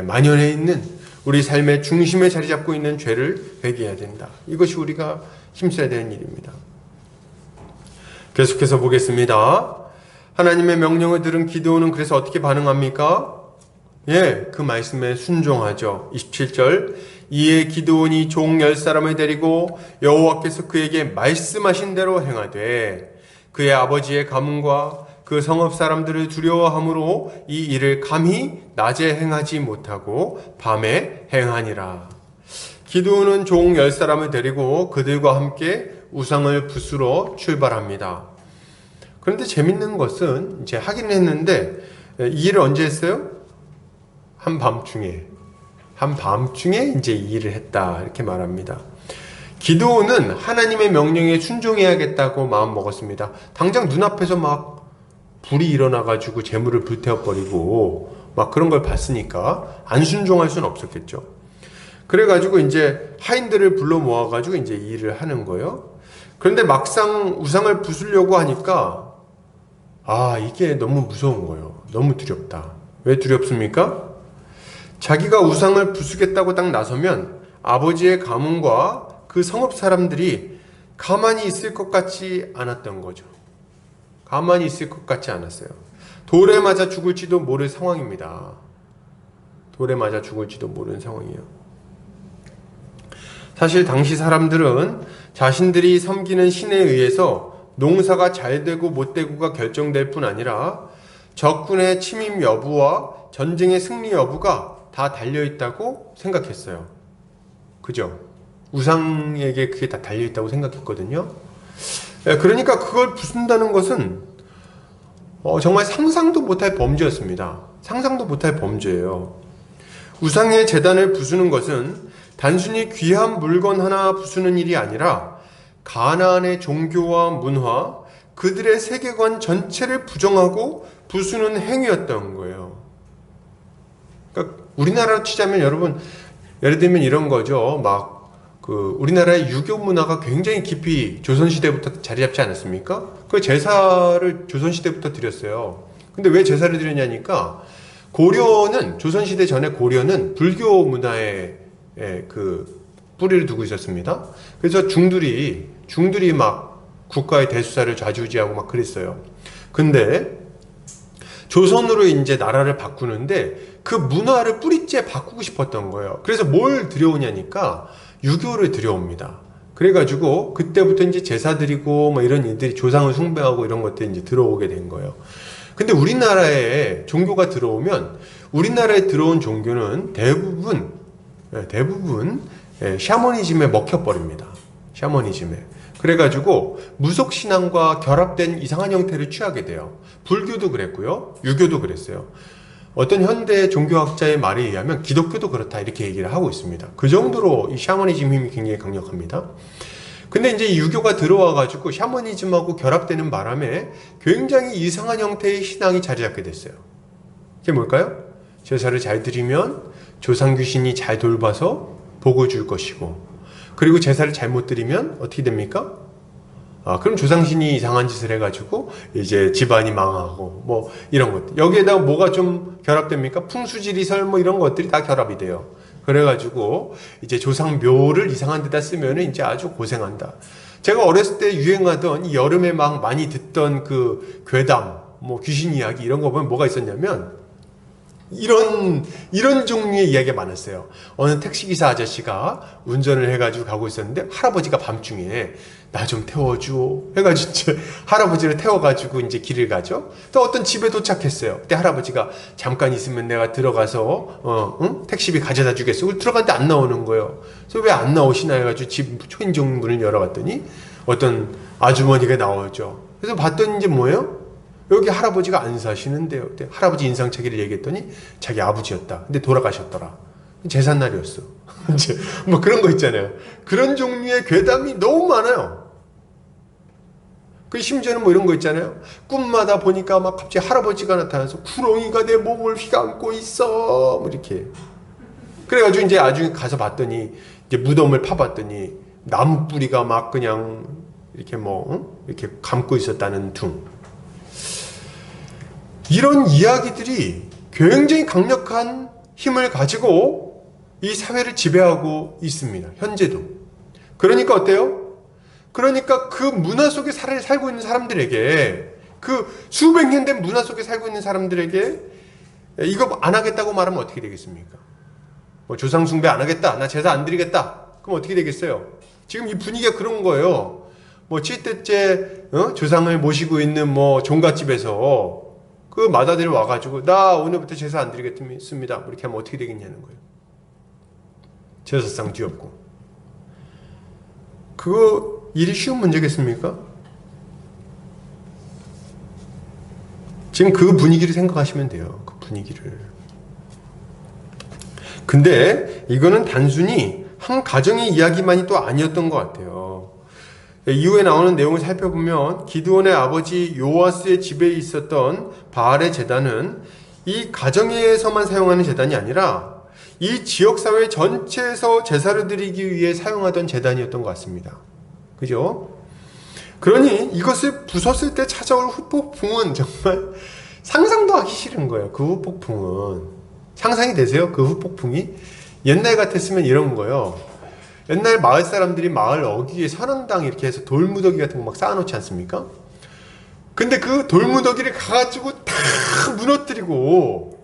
만연해 있는, 우리 삶의 중심에 자리 잡고 있는 죄를 회개해야 된다. 이것이 우리가 힘써야 되는 일입니다. 계속해서 보겠습니다. 하나님의 명령을 들은 기드온은 그래서 어떻게 반응합니까? 그 말씀에 순종하죠. 27절, 이에 기드온이 종 10사람을 데리고 여호와께서 그에게 말씀하신 대로 행하되 그의 아버지의 가문과 그 성읍 사람들을 두려워함으로 이 일을 감히 낮에 행하지 못하고 밤에 행하니라. 기드온은 종 10사람을 데리고 그들과 함께 우상을 부수러 출발합니다. 그런데 재밌는 것은 이제 하긴 했는데 이 일을 언제 했어요? 한밤중에 이제 이 일을 했다 이렇게 말합니다. 기드온은 하나님의 명령에 순종해야겠다고 마음 먹었습니다. 당장 눈앞에서 막 불이 일어나가지고 재물을 불태워버리고 막 그런 걸 봤으니까 안 순종할 수는 없었겠죠. 그래가지고 이제 하인들을 불러 모아가지고 이제 이 일을 하는 거예요. 그런데 막상 우상을 부수려고 하니까 이게 너무 무서운 거예요. 너무 두렵다. 왜 두렵습니까? 자기가 우상을 부수겠다고 딱 나서면 아버지의 가문과 그 성읍 사람들이 가만히 있을 것 같지 않았던 거죠. 가만히 있을 것 같지 않았어요. 돌에 맞아 죽을지도 모를 상황입니다. 돌에 맞아 죽을지도 모르는 상황이에요. 사실 당시 사람들은 자신들이 섬기는 신에 의해서 농사가 잘 되고 못 되고가 결정될 뿐 아니라 적군의 침입 여부와 전쟁의 승리 여부가 다 달려있다고 생각했어요. 그죠? 우상에게 그게 다 달려있다고 생각했거든요. 그러니까 그걸 부순다는 것은 정말 상상도 못할 범죄였습니다. 상상도 못할 범죄예요. 우상의 제단을 부수는 것은 단순히 귀한 물건 하나 부수는 일이 아니라 가나안의 종교와 문화, 그들의 세계관 전체를 부정하고 부수는 행위였던 거예요. 그러니까 우리나라로 치자면 여러분, 예를 들면 이런 거죠. 우리나라의 유교 문화가 굉장히 깊이 조선시대부터 자리 잡지 않았습니까? 그 제사를 조선시대부터 드렸어요. 근데 왜 제사를 드렸냐니까, 고려는, 조선시대 전에 고려는 불교 문화에 그 뿌리를 두고 있었습니다. 그래서 중들이 막 국가의 대수사를 좌지우지하고 막 그랬어요. 근데 조선으로 이제 나라를 바꾸는데 그 문화를 뿌리째 바꾸고 싶었던 거예요. 그래서 뭘 들여오냐니까 유교를 들여옵니다. 그래가지고 그때부터 이제 제사 드리고 뭐 이런 일들이 조상을 숭배하고 이런 것들이 이제 들어오게 된 거예요. 근데 우리나라에 종교가 들어오면 우리나라에 들어온 종교는 대부분 샤머니즘에 먹혀버립니다. 샤머니즘에. 그래가지고 무속신앙과 결합된 이상한 형태를 취하게 돼요. 불교도 그랬고요. 유교도 그랬어요. 어떤 현대 종교학자의 말에 의하면 기독교도 그렇다 이렇게 얘기를 하고 있습니다. 그 정도로 이 샤머니즘 힘이 굉장히 강력합니다. 근데 이제 유교가 들어와가지고 샤머니즘하고 결합되는 바람에 굉장히 이상한 형태의 신앙이 자리 잡게 됐어요. 그게 뭘까요? 제사를 잘 드리면 조상 귀신이 잘 돌봐서 복을 줄 것이고, 그리고 제사를 잘못 드리면 어떻게 됩니까? 그럼 조상신이 이상한 짓을 해가지고 이제 집안이 망하고 뭐 이런 것들. 여기에다가 뭐가 좀 결합됩니까? 풍수지리설 뭐 이런 것들이 다 결합이 돼요. 그래가지고 이제 조상묘를 이상한 데다 쓰면은 이제 아주 고생한다. 제가 어렸을 때 유행하던 이 여름에 막 많이 듣던 그 괴담, 뭐 귀신 이야기 이런 거 보면 뭐가 있었냐면 이런 종류의 이야기가 많았어요. 어느 택시기사 아저씨가 운전을 해가지고 가고 있었는데 할아버지가 밤중에 나 좀 태워줘 해가지고 이제 할아버지를 태워가지고 이제 길을 가죠. 또 어떤 집에 도착했어요. 그때 할아버지가 잠깐 있으면 내가 들어가서 택시비 가져다 주겠어. 들어갔는데 안 나오는 거예요. 그래서 왜 안 나오시나 해가지고 집 초인종 문을 열어봤더니 어떤 아주머니가 나오죠. 그래서 봤더니 이제 뭐예요? 여기 할아버지가 안 사시는데요. 그때 할아버지 인상착의를 얘기했더니 자기 아버지였다. 근데 돌아가셨더라. 제삿날이었어. 이제 뭐 그런 거 있잖아요. 그런 종류의 괴담이 너무 많아요. 그 심지어는 뭐 이런 거 있잖아요. 꿈마다 보니까 막 갑자기 할아버지가 나타나서 구렁이가 내 몸을 휘감고 있어. 뭐 이렇게. 그래가지고 이제 나중에 가서 봤더니 이제 무덤을 파봤더니 나무 뿌리가 막 그냥 이렇게 이렇게 감고 있었다는 둥. 이런 이야기들이 굉장히 강력한 힘을 가지고 이 사회를 지배하고 있습니다. 현재도. 그러니까 어때요? 그러니까 그 문화 속에 살고 있는 사람들에게, 그 수백 년 된 문화 속에 살고 있는 사람들에게 이거 안 하겠다고 말하면 어떻게 되겠습니까? 뭐 조상 숭배 안 하겠다, 나 제사 안 드리겠다, 그럼 어떻게 되겠어요? 지금 이 분위기가 그런 거예요. 뭐 7대째 조상을 모시고 있는 뭐 종갓집에서 그 마다들이 와가지고 나 오늘부터 제사 안 드리겠습니다, 뭐 이렇게 하면 어떻게 되겠냐는 거예요. 제사상 뒤엎고. 그거 일이 쉬운 문제겠습니까? 지금 그 분위기를 생각하시면 돼요. 그 분위기를. 근데 이거는 단순히 한 가정의 이야기만이 또 아니었던 것 같아요. 이후에 나오는 내용을 살펴보면 기드온의 아버지 요아스의 집에 있었던 바알의 제단은 이 가정에서만 사용하는 제단이 아니라 이 지역사회 전체에서 제사를 드리기 위해 사용하던 제단이었던 것 같습니다. 그죠? 그러니 이것을 부쉈을 때 찾아올 후폭풍은 정말 상상도 하기 싫은 거예요. 그 후폭풍은. 상상이 되세요? 그 후폭풍이? 옛날 같았으면 이런 거예요. 옛날 마을 사람들이 마을 어귀에 선언당 이렇게 해서 돌무더기 같은 거 막 쌓아놓지 않습니까? 근데 그 돌무더기를 가가지고 다 무너뜨리고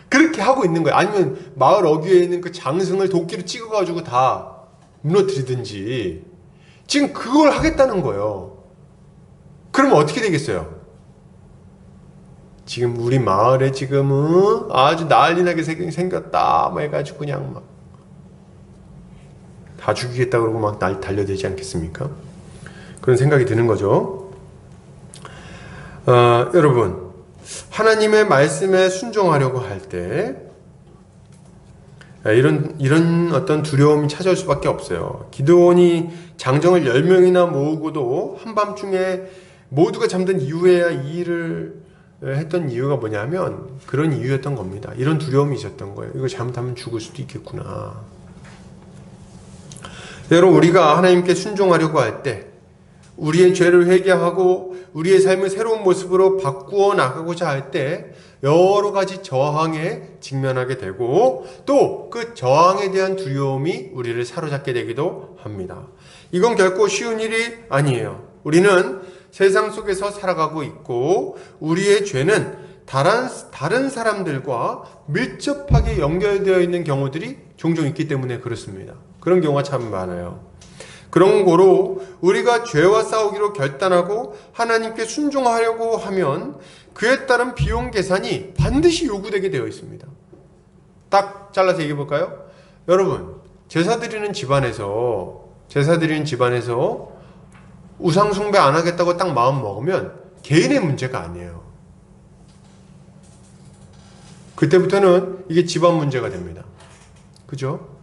그렇게 하고 있는 거예요. 아니면 마을 어귀에 있는 그 장승을 도끼로 찍어가지고 다 무너뜨리든지 지금 그걸 하겠다는 거예요. 그러면 어떻게 되겠어요? 지금 우리 마을에 지금은 아주 난리나게 생겼다 뭐 해가지고 그냥 막 다 죽이겠다 그러고 막 달려들지 않겠습니까? 그런 생각이 드는 거죠. 여러분, 하나님의 말씀에 순종하려고 할 때 이런 어떤 두려움이 찾아올 수밖에 없어요. 기드온이 장정을 10명이나 모으고도 한밤중에 모두가 잠든 이후에야 이 일을 했던 이유가 뭐냐면 그런 이유였던 겁니다. 이런 두려움이 있었던 거예요. 이거 잘못하면 죽을 수도 있겠구나. 여러분, 우리가 하나님께 순종하려고 할 때 우리의 죄를 회개하고 우리의 삶을 새로운 모습으로 바꾸어 나가고자 할 때 여러 가지 저항에 직면하게 되고 또 그 저항에 대한 두려움이 우리를 사로잡게 되기도 합니다. 이건 결코 쉬운 일이 아니에요. 우리는 세상 속에서 살아가고 있고 우리의 죄는 다른 사람들과 밀접하게 연결되어 있는 경우들이 종종 있기 때문에 그렇습니다. 그런 경우가 참 많아요. 그런 거로 우리가 죄와 싸우기로 결단하고 하나님께 순종하려고 하면 그에 따른 비용 계산이 반드시 요구되게 되어 있습니다. 딱 잘라서 얘기해 볼까요? 여러분, 제사 드리는 집안에서 우상 숭배 안 하겠다고 딱 마음 먹으면 개인의 문제가 아니에요. 그때부터는 이게 집안 문제가 됩니다. 그죠?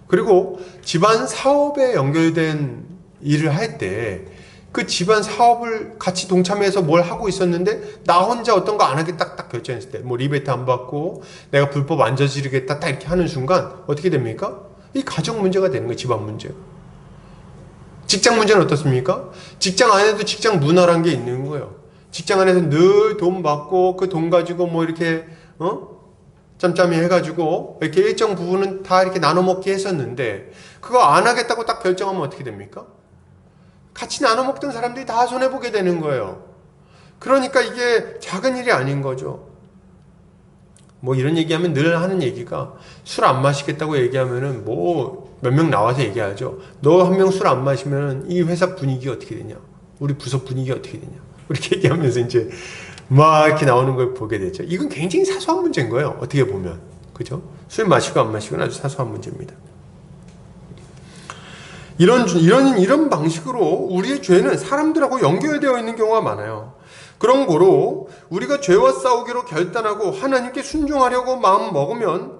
그리고 집안 사업에 연결된 일을 할 때 그 집안 사업을 같이 동참해서 뭘 하고 있었는데 나 혼자 어떤 거 안 하겠다 딱 결정했을 때 뭐 리베이트 안 받고 내가 불법 안 저지르겠다 딱 이렇게 하는 순간 어떻게 됩니까? 이 가정 문제가 되는 거예요. 집안 문제. 직장 문제는 어떻습니까? 직장 안에도 직장 문화란 게 있는 거예요. 직장 안에서 늘 돈 받고 그 돈 가지고 뭐 이렇게 짬짬이 해가지고 이렇게 일정 부분은 다 이렇게 나눠 먹게 했었는데 그거 안 하겠다고 딱 결정하면 어떻게 됩니까? 같이 나눠 먹던 사람들이 다 손해보게 되는 거예요. 그러니까 이게 작은 일이 아닌 거죠. 뭐 이런 얘기하면 늘 하는 얘기가 술 안 마시겠다고 얘기하면은 뭐 몇 명 나와서 얘기하죠. 너 한 명 술 안 마시면 이 회사 분위기 어떻게 되냐? 우리 부서 분위기 어떻게 되냐? 이렇게 얘기하면서 이제 막 이렇게 나오는 걸 보게 되죠. 이건 굉장히 사소한 문제인 거예요. 어떻게 보면. 그죠? 술 마시고 안 마시고는 아주 사소한 문제입니다. 이런 방식으로 우리의 죄는 사람들하고 연결되어 있는 경우가 많아요. 그런 거로 우리가 죄와 싸우기로 결단하고 하나님께 순종하려고 마음 먹으면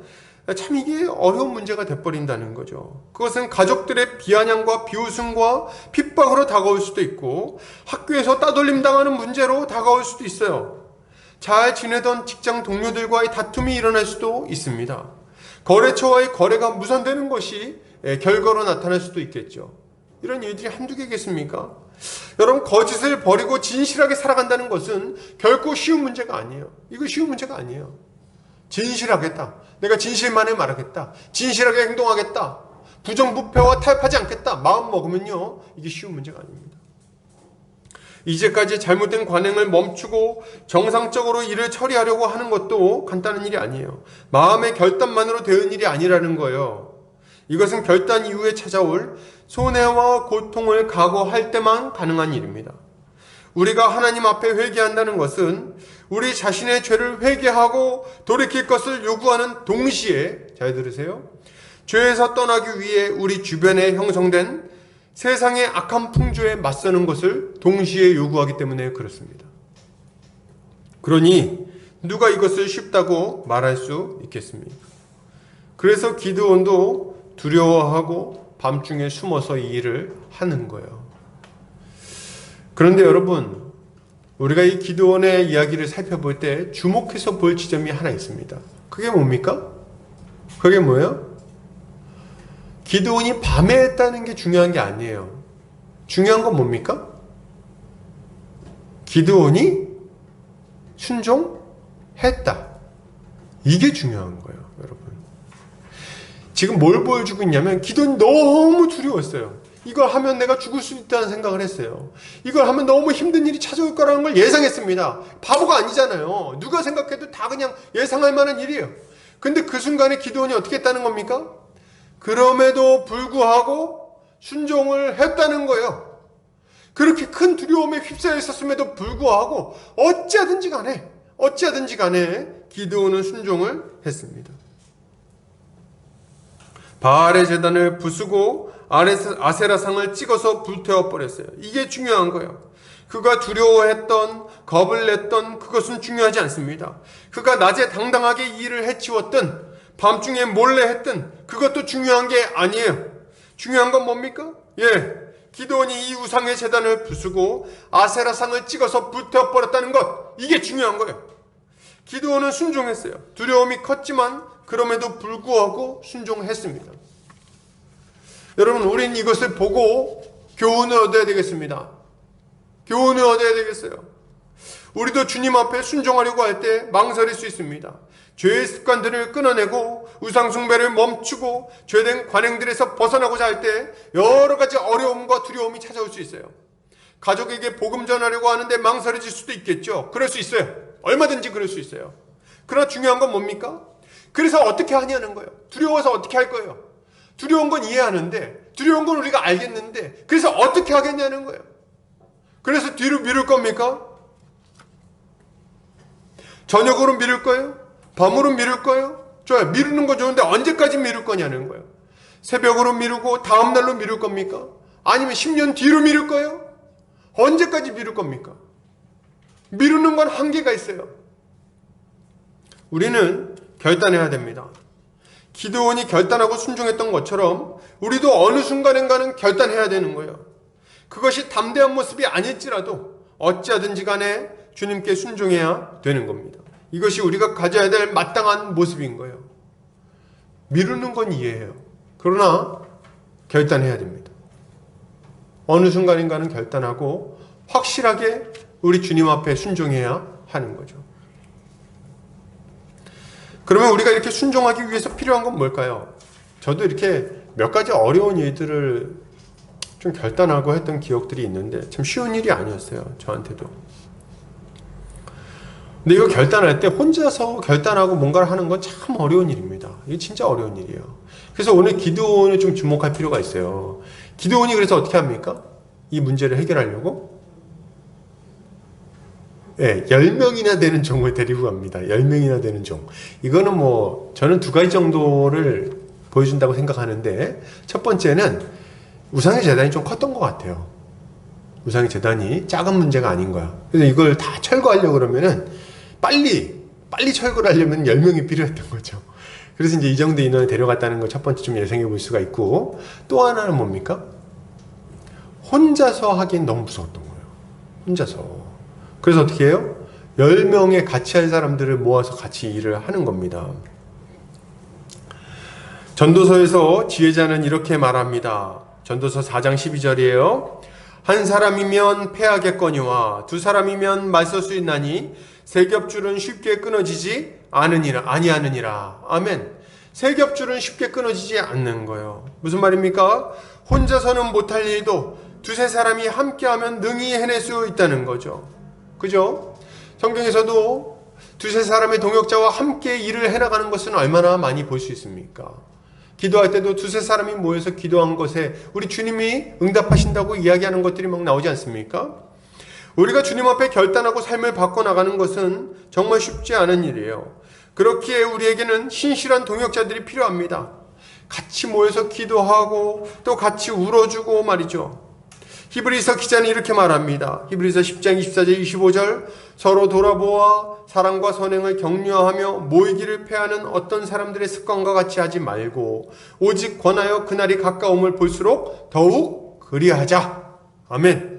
참 이게 어려운 문제가 돼버린다는 거죠. 그것은 가족들의 비아냥과 비웃음과 핍박으로 다가올 수도 있고 학교에서 따돌림 당하는 문제로 다가올 수도 있어요. 잘 지내던 직장 동료들과의 다툼이 일어날 수도 있습니다. 거래처와의 거래가 무산되는 것이 결과로 나타날 수도 있겠죠. 이런 일들이 한두 개겠습니까? 여러분, 거짓을 버리고 진실하게 살아간다는 것은 결코 쉬운 문제가 아니에요. 이거 쉬운 문제가 아니에요. 진실하겠다. 내가 진실만을 말하겠다. 진실하게 행동하겠다. 부정부패와 타협하지 않겠다. 마음 먹으면요, 이게 쉬운 문제가 아닙니다. 이제까지 잘못된 관행을 멈추고 정상적으로 일을 처리하려고 하는 것도 간단한 일이 아니에요. 마음의 결단만으로 되는 일이 아니라는 거예요. 이것은 결단 이후에 찾아올 손해와 고통을 각오할 때만 가능한 일입니다. 우리가 하나님 앞에 회개한다는 것은 우리 자신의 죄를 회개하고 돌이킬 것을 요구하는 동시에, 잘 들으세요, 죄에서 떠나기 위해 우리 주변에 형성된 세상의 악한 풍조에 맞서는 것을 동시에 요구하기 때문에 그렇습니다. 그러니 누가 이것을 쉽다고 말할 수 있겠습니까? 그래서 기드온도 두려워하고 밤중에 숨어서 이 일을 하는 거예요. 그런데 여러분, 우리가 이 기드온의 이야기를 살펴볼 때 주목해서 볼 지점이 하나 있습니다. 그게 뭡니까? 그게 뭐예요? 기드온이 밤에 했다는 게 중요한 게 아니에요. 중요한 건 뭡니까? 기드온이 순종했다. 이게 중요한 거예요, 여러분. 지금 뭘 보여주고 있냐면 기도원이 너무 두려웠어요. 이걸 하면 내가 죽을 수 있다는 생각을 했어요. 이걸 하면 너무 힘든 일이 찾아올 거라는 걸 예상했습니다. 바보가 아니잖아요. 누가 생각해도 다 그냥 예상할 만한 일이에요. 근데 그 순간에 기도원이 어떻게 했다는 겁니까? 그럼에도 불구하고 순종을 했다는 거예요. 그렇게 큰 두려움에 휩싸여 있었음에도 불구하고 어찌하든지 간에 기드온은 순종을 했습니다. 바알의 제단을 부수고 아세라상을 찍어서 불태워 버렸어요. 이게 중요한 거예요. 그가 두려워했던, 겁을 냈던 그것은 중요하지 않습니다. 그가 낮에 당당하게 일을 해치웠던, 밤중에 몰래 했던 그것도 중요한 게 아니에요. 중요한 건 뭡니까? 기드온이 이 우상의 제단을 부수고 아세라상을 찍어서 불태워 버렸다는 것, 이게 중요한 거예요. 기드온은 순종했어요. 두려움이 컸지만 그럼에도 불구하고 순종했습니다. 여러분, 우린 이것을 보고 교훈을 얻어야 되겠습니다. 교훈을 얻어야 되겠어요. 우리도 주님 앞에 순종하려고 할 때 망설일 수 있습니다. 죄의 습관들을 끊어내고 우상숭배를 멈추고 죄된 관행들에서 벗어나고자 할 때 여러 가지 어려움과 두려움이 찾아올 수 있어요. 가족에게 복음 전하려고 하는데 망설여질 수도 있겠죠. 그럴 수 있어요. 얼마든지 그럴 수 있어요. 그러나 중요한 건 뭡니까? 그래서 어떻게 하냐는 거예요. 두려워서 어떻게 할 거예요? 두려운 건 이해하는데, 두려운 건 우리가 알겠는데, 그래서 어떻게 하겠냐는 거예요. 그래서 뒤로 미룰 겁니까? 저녁으로 미룰 거예요? 밤으로 미룰 거예요? 좋아요. 미루는 거 좋은데 언제까지 미룰 거냐는 거예요. 새벽으로 미루고 다음날로 미룰 겁니까? 아니면 10년 뒤로 미룰 거예요? 언제까지 미룰 겁니까? 미루는 건 한계가 있어요. 우리는 결단해야 됩니다. 기드온이 결단하고 순종했던 것처럼 우리도 어느 순간인가는 결단해야 되는 거예요. 그것이 담대한 모습이 아닐지라도 어찌하든지 간에 주님께 순종해야 되는 겁니다. 이것이 우리가 가져야 될 마땅한 모습인 거예요. 미루는 건 이해해요. 그러나 결단해야 됩니다. 어느 순간인가는 결단하고 확실하게 우리 주님 앞에 순종해야 하는 거죠. 그러면 우리가 이렇게 순종하기 위해서 필요한 건 뭘까요? 저도 이렇게 몇 가지 어려운 일들을 좀 결단하고 했던 기억들이 있는데 참 쉬운 일이 아니었어요. 저한테도. 근데 이거 결단할 때 혼자서 결단하고 뭔가를 하는 건 참 어려운 일입니다. 이게 진짜 어려운 일이에요. 그래서 오늘 기드온을 좀 주목할 필요가 있어요. 기드온이 그래서 어떻게 합니까? 이 문제를 해결하려고 10명이나 되는 종을 데리고 갑니다. 10명이나 되는 종. 이거는 저는 두 가지 정도를 보여준다고 생각하는데, 첫 번째는 우상의 재단이 좀 컸던 것 같아요. 우상의 재단이 작은 문제가 아닌 거야. 그래서 이걸 다 철거하려고 그러면은 빨리 철거를 하려면 10명이 필요했던 거죠. 그래서 이제 이 정도 인원을 데려갔다는 걸 첫 번째 좀 예상해 볼 수가 있고, 또 하나는 뭡니까? 혼자서 하기엔 너무 무서웠던 거예요. 혼자서. 그래서 어떻게 해요? 10명의 같이 할 사람들을 모아서 같이 일을 하는 겁니다. 전도서에서 지혜자는 이렇게 말합니다. 전도서 4장 12절이에요. 한 사람이면 패하겠거니와 두 사람이면 맞설 수 있나니 세 겹줄은 쉽게 끊어지지 아니하느니라. 아멘. 세 겹줄은 쉽게 끊어지지 않는 거예요. 무슨 말입니까? 혼자서는 못할 일도 두세 사람이 함께하면 능히 해낼 수 있다는 거죠. 그죠? 성경에서도 두세 사람의 동역자와 함께 일을 해나가는 것은 얼마나 많이 볼 수 있습니까? 기도할 때도 두세 사람이 모여서 기도한 것에 우리 주님이 응답하신다고 이야기하는 것들이 막 나오지 않습니까? 우리가 주님 앞에 결단하고 삶을 바꿔나가는 것은 정말 쉽지 않은 일이에요. 그렇기에 우리에게는 신실한 동역자들이 필요합니다. 같이 모여서 기도하고 또 같이 울어주고 말이죠. 히브리서 기자는 이렇게 말합니다. 히브리서 10장 24절 25절 서로 돌아보아 사랑과 선행을 격려하며 모이기를 패하는 어떤 사람들의 습관과 같이 하지 말고 오직 권하여 그날이 가까움을 볼수록 더욱 그리하자. 아멘.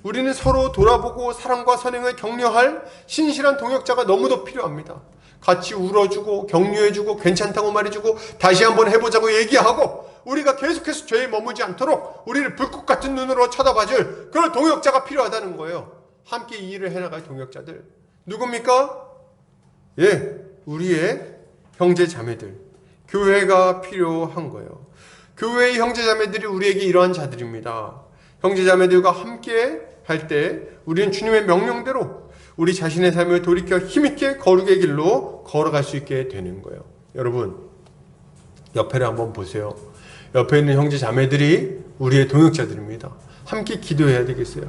우리는 서로 돌아보고 사랑과 선행을 격려할 신실한 동역자가 너무도 필요합니다. 같이 울어주고 격려해주고 괜찮다고 말해주고 다시 한번 해보자고 얘기하고 우리가 계속해서 죄에 머무지 않도록 우리를 불꽃 같은 눈으로 쳐다봐줄 그런 동역자가 필요하다는 거예요. 함께 이 일을 해나갈 동역자들. 누굽니까? 우리의 형제 자매들, 교회가 필요한 거예요. 교회의 형제자매들이 우리에게 이러한 자들입니다. 형제자매들과 함께 할 때 우리는 주님의 명령대로 우리 자신의 삶을 돌이켜 힘있게 거룩의 길로 걸어갈 수 있게 되는 거예요. 여러분, 옆에를 한번 보세요. 옆에 있는 형제자매들이 우리의 동역자들입니다. 함께 기도해야 되겠어요.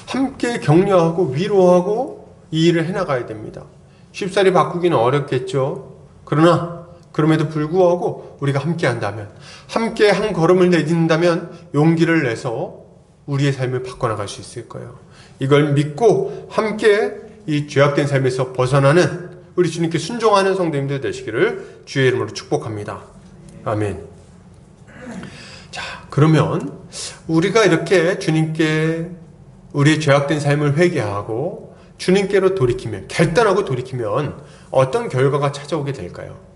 함께 격려하고 위로하고 이 일을 해나가야 됩니다. 쉽사리 바꾸기는 어렵겠죠. 그러나 그럼에도 불구하고 우리가 함께 한다면, 함께 한 걸음을 내딛는다면 용기를 내서 우리의 삶을 바꿔나갈 수 있을 거예요. 이걸 믿고 함께 이 죄악된 삶에서 벗어나는 우리 주님께 순종하는 성도님들 되시기를 주의 이름으로 축복합니다. 아멘. 자, 그러면 우리가 이렇게 주님께 우리의 죄악된 삶을 회개하고 주님께로 돌이키면, 결단하고 돌이키면 어떤 결과가 찾아오게 될까요?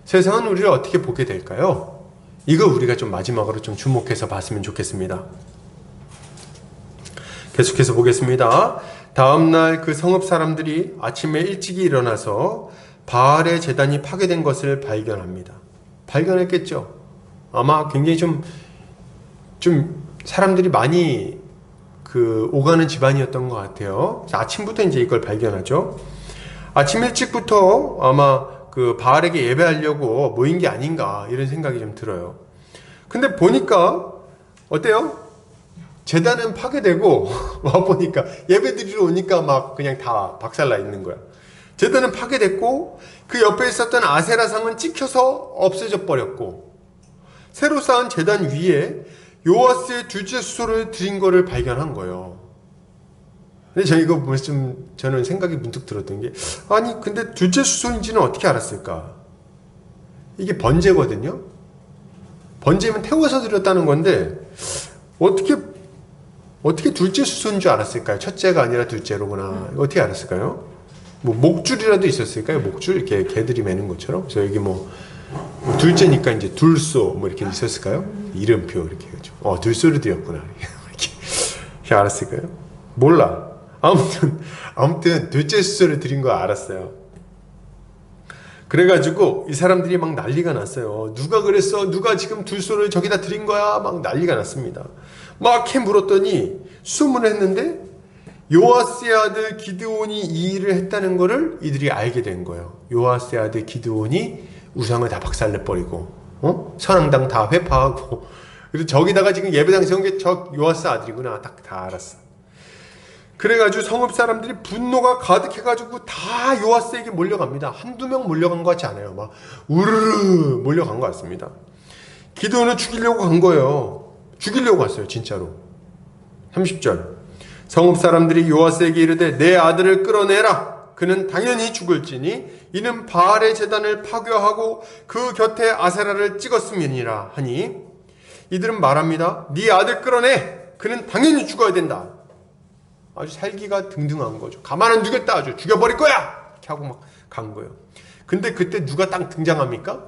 세상은 우리를 어떻게 보게 될까요? 이거 우리가 좀 마지막으로 좀 주목해서 봤으면 좋겠습니다. 계속해서 보겠습니다. 다음날 그 성읍 사람들이 아침에 일찍이 일어나서 바알의 제단이 파괴된 것을 발견합니다. 발견했겠죠? 아마 굉장히 좀 사람들이 많이 오가는 집안이었던 것 같아요. 아침부터 이제 이걸 발견하죠. 아침 일찍부터 아마 바알에게 예배하려고 모인 게 아닌가 이런 생각이 좀 들어요. 근데 보니까 어때요? 제단은 파괴되고 와 보니까 예배 드리러 오니까 막 그냥 다 박살나 있는 거야. 제단은 파괴됐고 그 옆에 있었던 아세라상은 찍혀서 없어져 버렸고 새로 쌓은 제단 위에 요아스의 둘째 수소를 드린 거를 발견한 거예요. 근데 저 이거 보면서 저는 생각이 문득 들었던 게, 아니 근데 둘째 수소인지는 어떻게 알았을까? 이게 번제거든요. 번제면 태워서 드렸다는 건데 어떻게 둘째 수소인 줄 알았을까요? 첫째가 아니라 둘째로구나. 어떻게 알았을까요? 뭐 목줄이라도 있었을까요? 목줄 이렇게 개들이 매는 것처럼. 그래서 여기 둘째니까 이제 둘소 이렇게 있었을까요? 이름표 이렇게 해가지고 둘소를 드렸구나 이렇게 알았을까요? 몰라. 아무튼 둘째 수소를 드린 거 알았어요. 그래가지고 이 사람들이 막 난리가 났어요. 누가 그랬어? 누가 지금 둘소를 저기다 드린 거야? 막 난리가 났습니다. 막 물었더니 수문을 했는데 요아스의 아들 기드온이 이 일을 했다는 거를 이들이 알게 된 거예요. 요아스의 아들 기드온이 우상을 다 박살내버리고 선앙당 다 회파하고, 그리고 저기다가 지금 예배당 세운 게 저 요아스 아들이구나 딱 다 알았어. 그래가지고 성읍 사람들이 분노가 가득해가지고 다 요아스에게 몰려갑니다. 한두 명 몰려간 것 같지 않아요. 막 우르르 몰려간 것 같습니다. 기드온을 죽이려고 간 거예요. 죽이려고 갔어요 진짜로. 30절 성읍 사람들이 요아스에게 이르되 내 아들을 끌어내라. 그는 당연히 죽을지니 이는 바알의 제단을 파괴하고 그 곁에 아세라를 찍었음이니라 하니, 이들은 말합니다. 네 아들 끌어내. 그는 당연히 죽어야 된다. 아주 살기가 등등한 거죠. 가만 안 두겠다. 아주 죽여버릴 거야. 이렇게 하고 막 간 거예요. 근데 그때 누가 딱 등장합니까?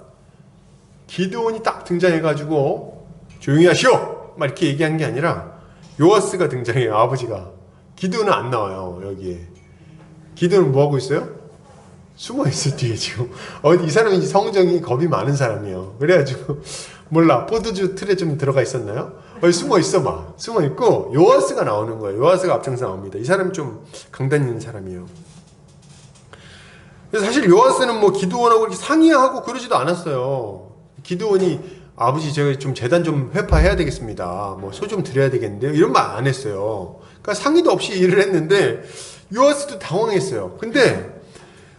기드온이 딱 등장해가지고 조용히 하시오 막 이렇게 얘기한 게 아니라 요아스가 등장해요. 아버지가. 기드온은 안 나와요 여기에. 기드온은 뭐하고 있어요? 숨어있어 뒤에 지금. 이 사람이 성정이 겁이 많은 사람이에요. 그래가지고 몰라 포도주 틀에 좀 들어가 있었나요? 숨어있어 막 숨어있고 요아스가 나오는 거예요. 요아스가 앞장서 나옵니다. 이 사람이 좀 강단 있는 사람이에요. 그래서 사실 요아스는 기드온하고 이렇게 상의하고 그러지도 않았어요. 기드온이 아버지 제가 좀 재단 좀 회파해야 되겠습니다. 소 좀 드려야 되겠는데요. 이런 말 안 했어요. 그러니까 상의도 없이 일을 했는데 요아스도 당황했어요. 근데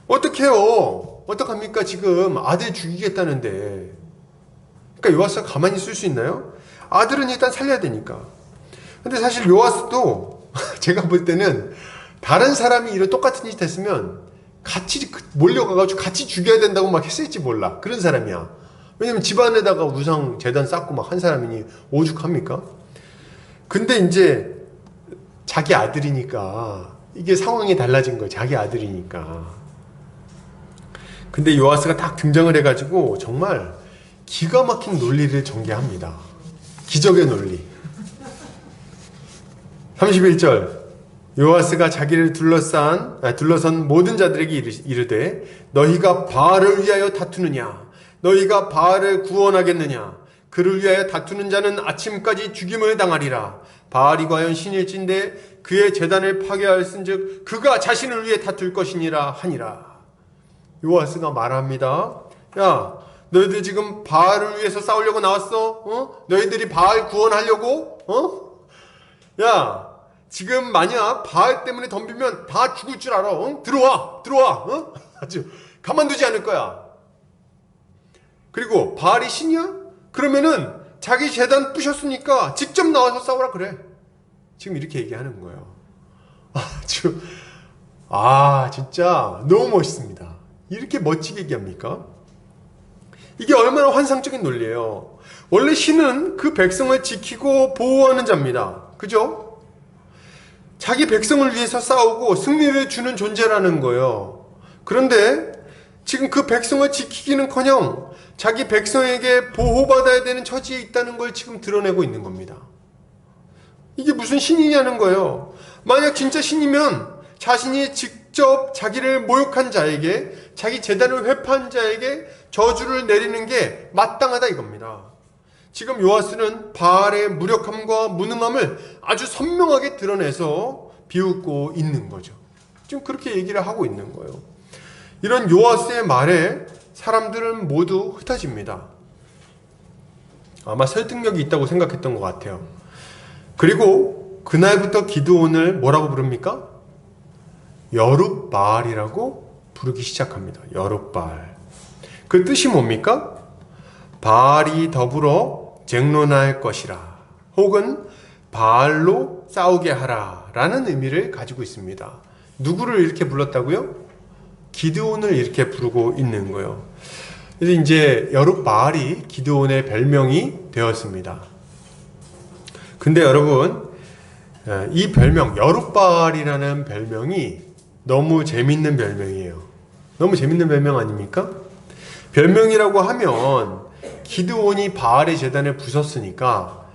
어떡해요? 어떡합니까? 지금 아들 죽이겠다는데. 그러니까 요아스가 가만히 있을 수 있나요? 아들은 일단 살려야 되니까. 근데 사실 요아스도 제가 볼 때는 다른 사람이 이런 똑같은 짓 했으면 같이 몰려가가지고 같이 죽여야 된다고 막 했을지 몰라. 그런 사람이야. 왜냐면 집안에다가 우상 재단 쌓고 막 한 사람이니 오죽합니까? 근데 이제 자기 아들이니까 이게 상황이 달라진 거예요. 자기 아들이니까. 근데 요아스가 딱 등장을 해가지고 정말 기가 막힌 논리를 전개합니다. 기적의 논리. 31절 요아스가 자기를 둘러선 모든 자들에게 이르되 너희가 바알을 위하여 다투느냐? 너희가 바알을 구원하겠느냐? 그를 위하여 다투는 자는 아침까지 죽임을 당하리라. 바알이 과연 신일진데 그의 제단을 파괴하였은즉 그가 자신을 위해 다툴 것이니라 하니라. 요아스가 말합니다. 야, 너희들 지금 바알을 위해서 싸우려고 나왔어? 너희들이 바알 구원하려고? 야, 지금 만약 바알 때문에 덤비면 다 죽을 줄 알아. 들어와. 아주 가만두지 않을 거야. 그리고 바알이 신이야? 그러면은 자기 제단 부셨으니까 직접 나와서 싸우라 그래. 지금 이렇게 얘기하는 거예요. 진짜 너무 멋있습니다. 이렇게 멋지게 얘기합니까? 이게 얼마나 환상적인 논리예요. 원래 신은 그 백성을 지키고 보호하는 자입니다. 그죠? 자기 백성을 위해서 싸우고 승리를 주는 존재라는 거예요. 그런데 지금 그 백성을 지키기는커녕 자기 백성에게 보호받아야 되는 처지에 있다는 걸 지금 드러내고 있는 겁니다. 이게 무슨 신이냐는 거예요. 만약 진짜 신이면 자신이 직접 자기를 모욕한 자에게, 자기 제단을 회파한 자에게 저주를 내리는 게 마땅하다 이겁니다. 지금 요아스는 바알의 무력함과 무능함을 아주 선명하게 드러내서 비웃고 있는 거죠. 지금 그렇게 얘기를 하고 있는 거예요. 이런 요아스의 말에 사람들은 모두 흩어집니다. 아마 설득력이 있다고 생각했던 것 같아요. 그리고 그날부터 기드온을 뭐라고 부릅니까? 여룻바알이라고 부르기 시작합니다. 여룻바알. 그 뜻이 뭡니까? 바알이 더불어 쟁론할 것이라, 혹은 바알로 싸우게 하라 라는 의미를 가지고 있습니다. 누구를 이렇게 불렀다고요? 기드온을 이렇게 부르고 있는 거예요. 그래서 이제 여룻바알이 기드온의 별명이 되었습니다. 근데 여러분, 이 별명, 여룻바알이라는 별명이 너무 재밌는 별명이에요. 너무 재밌는 별명 아닙니까? 별명이라고 하면 기드온이 바알의 제단에 부섰으니까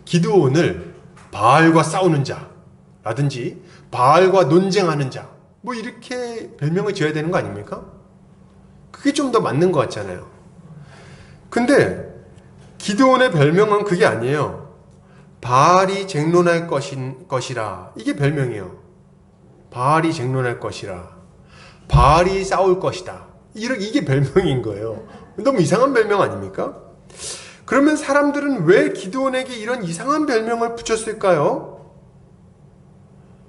기드온을 바알과 싸우는 자라든지 바알과 논쟁하는 자, 뭐 이렇게 별명을 지어야 되는 거 아닙니까? 그게 좀 더 맞는 것 같잖아요. 근데 기드온의 별명은 그게 아니에요. 바알이 쟁론할 것이라. 이게 별명이에요. 바알이 쟁론할 것이라. 바알이 싸울 것이다. 이게 별명인 거예요. 너무 이상한 별명 아닙니까? 그러면 사람들은 왜 기드온에게 이런 이상한 별명을 붙였을까요?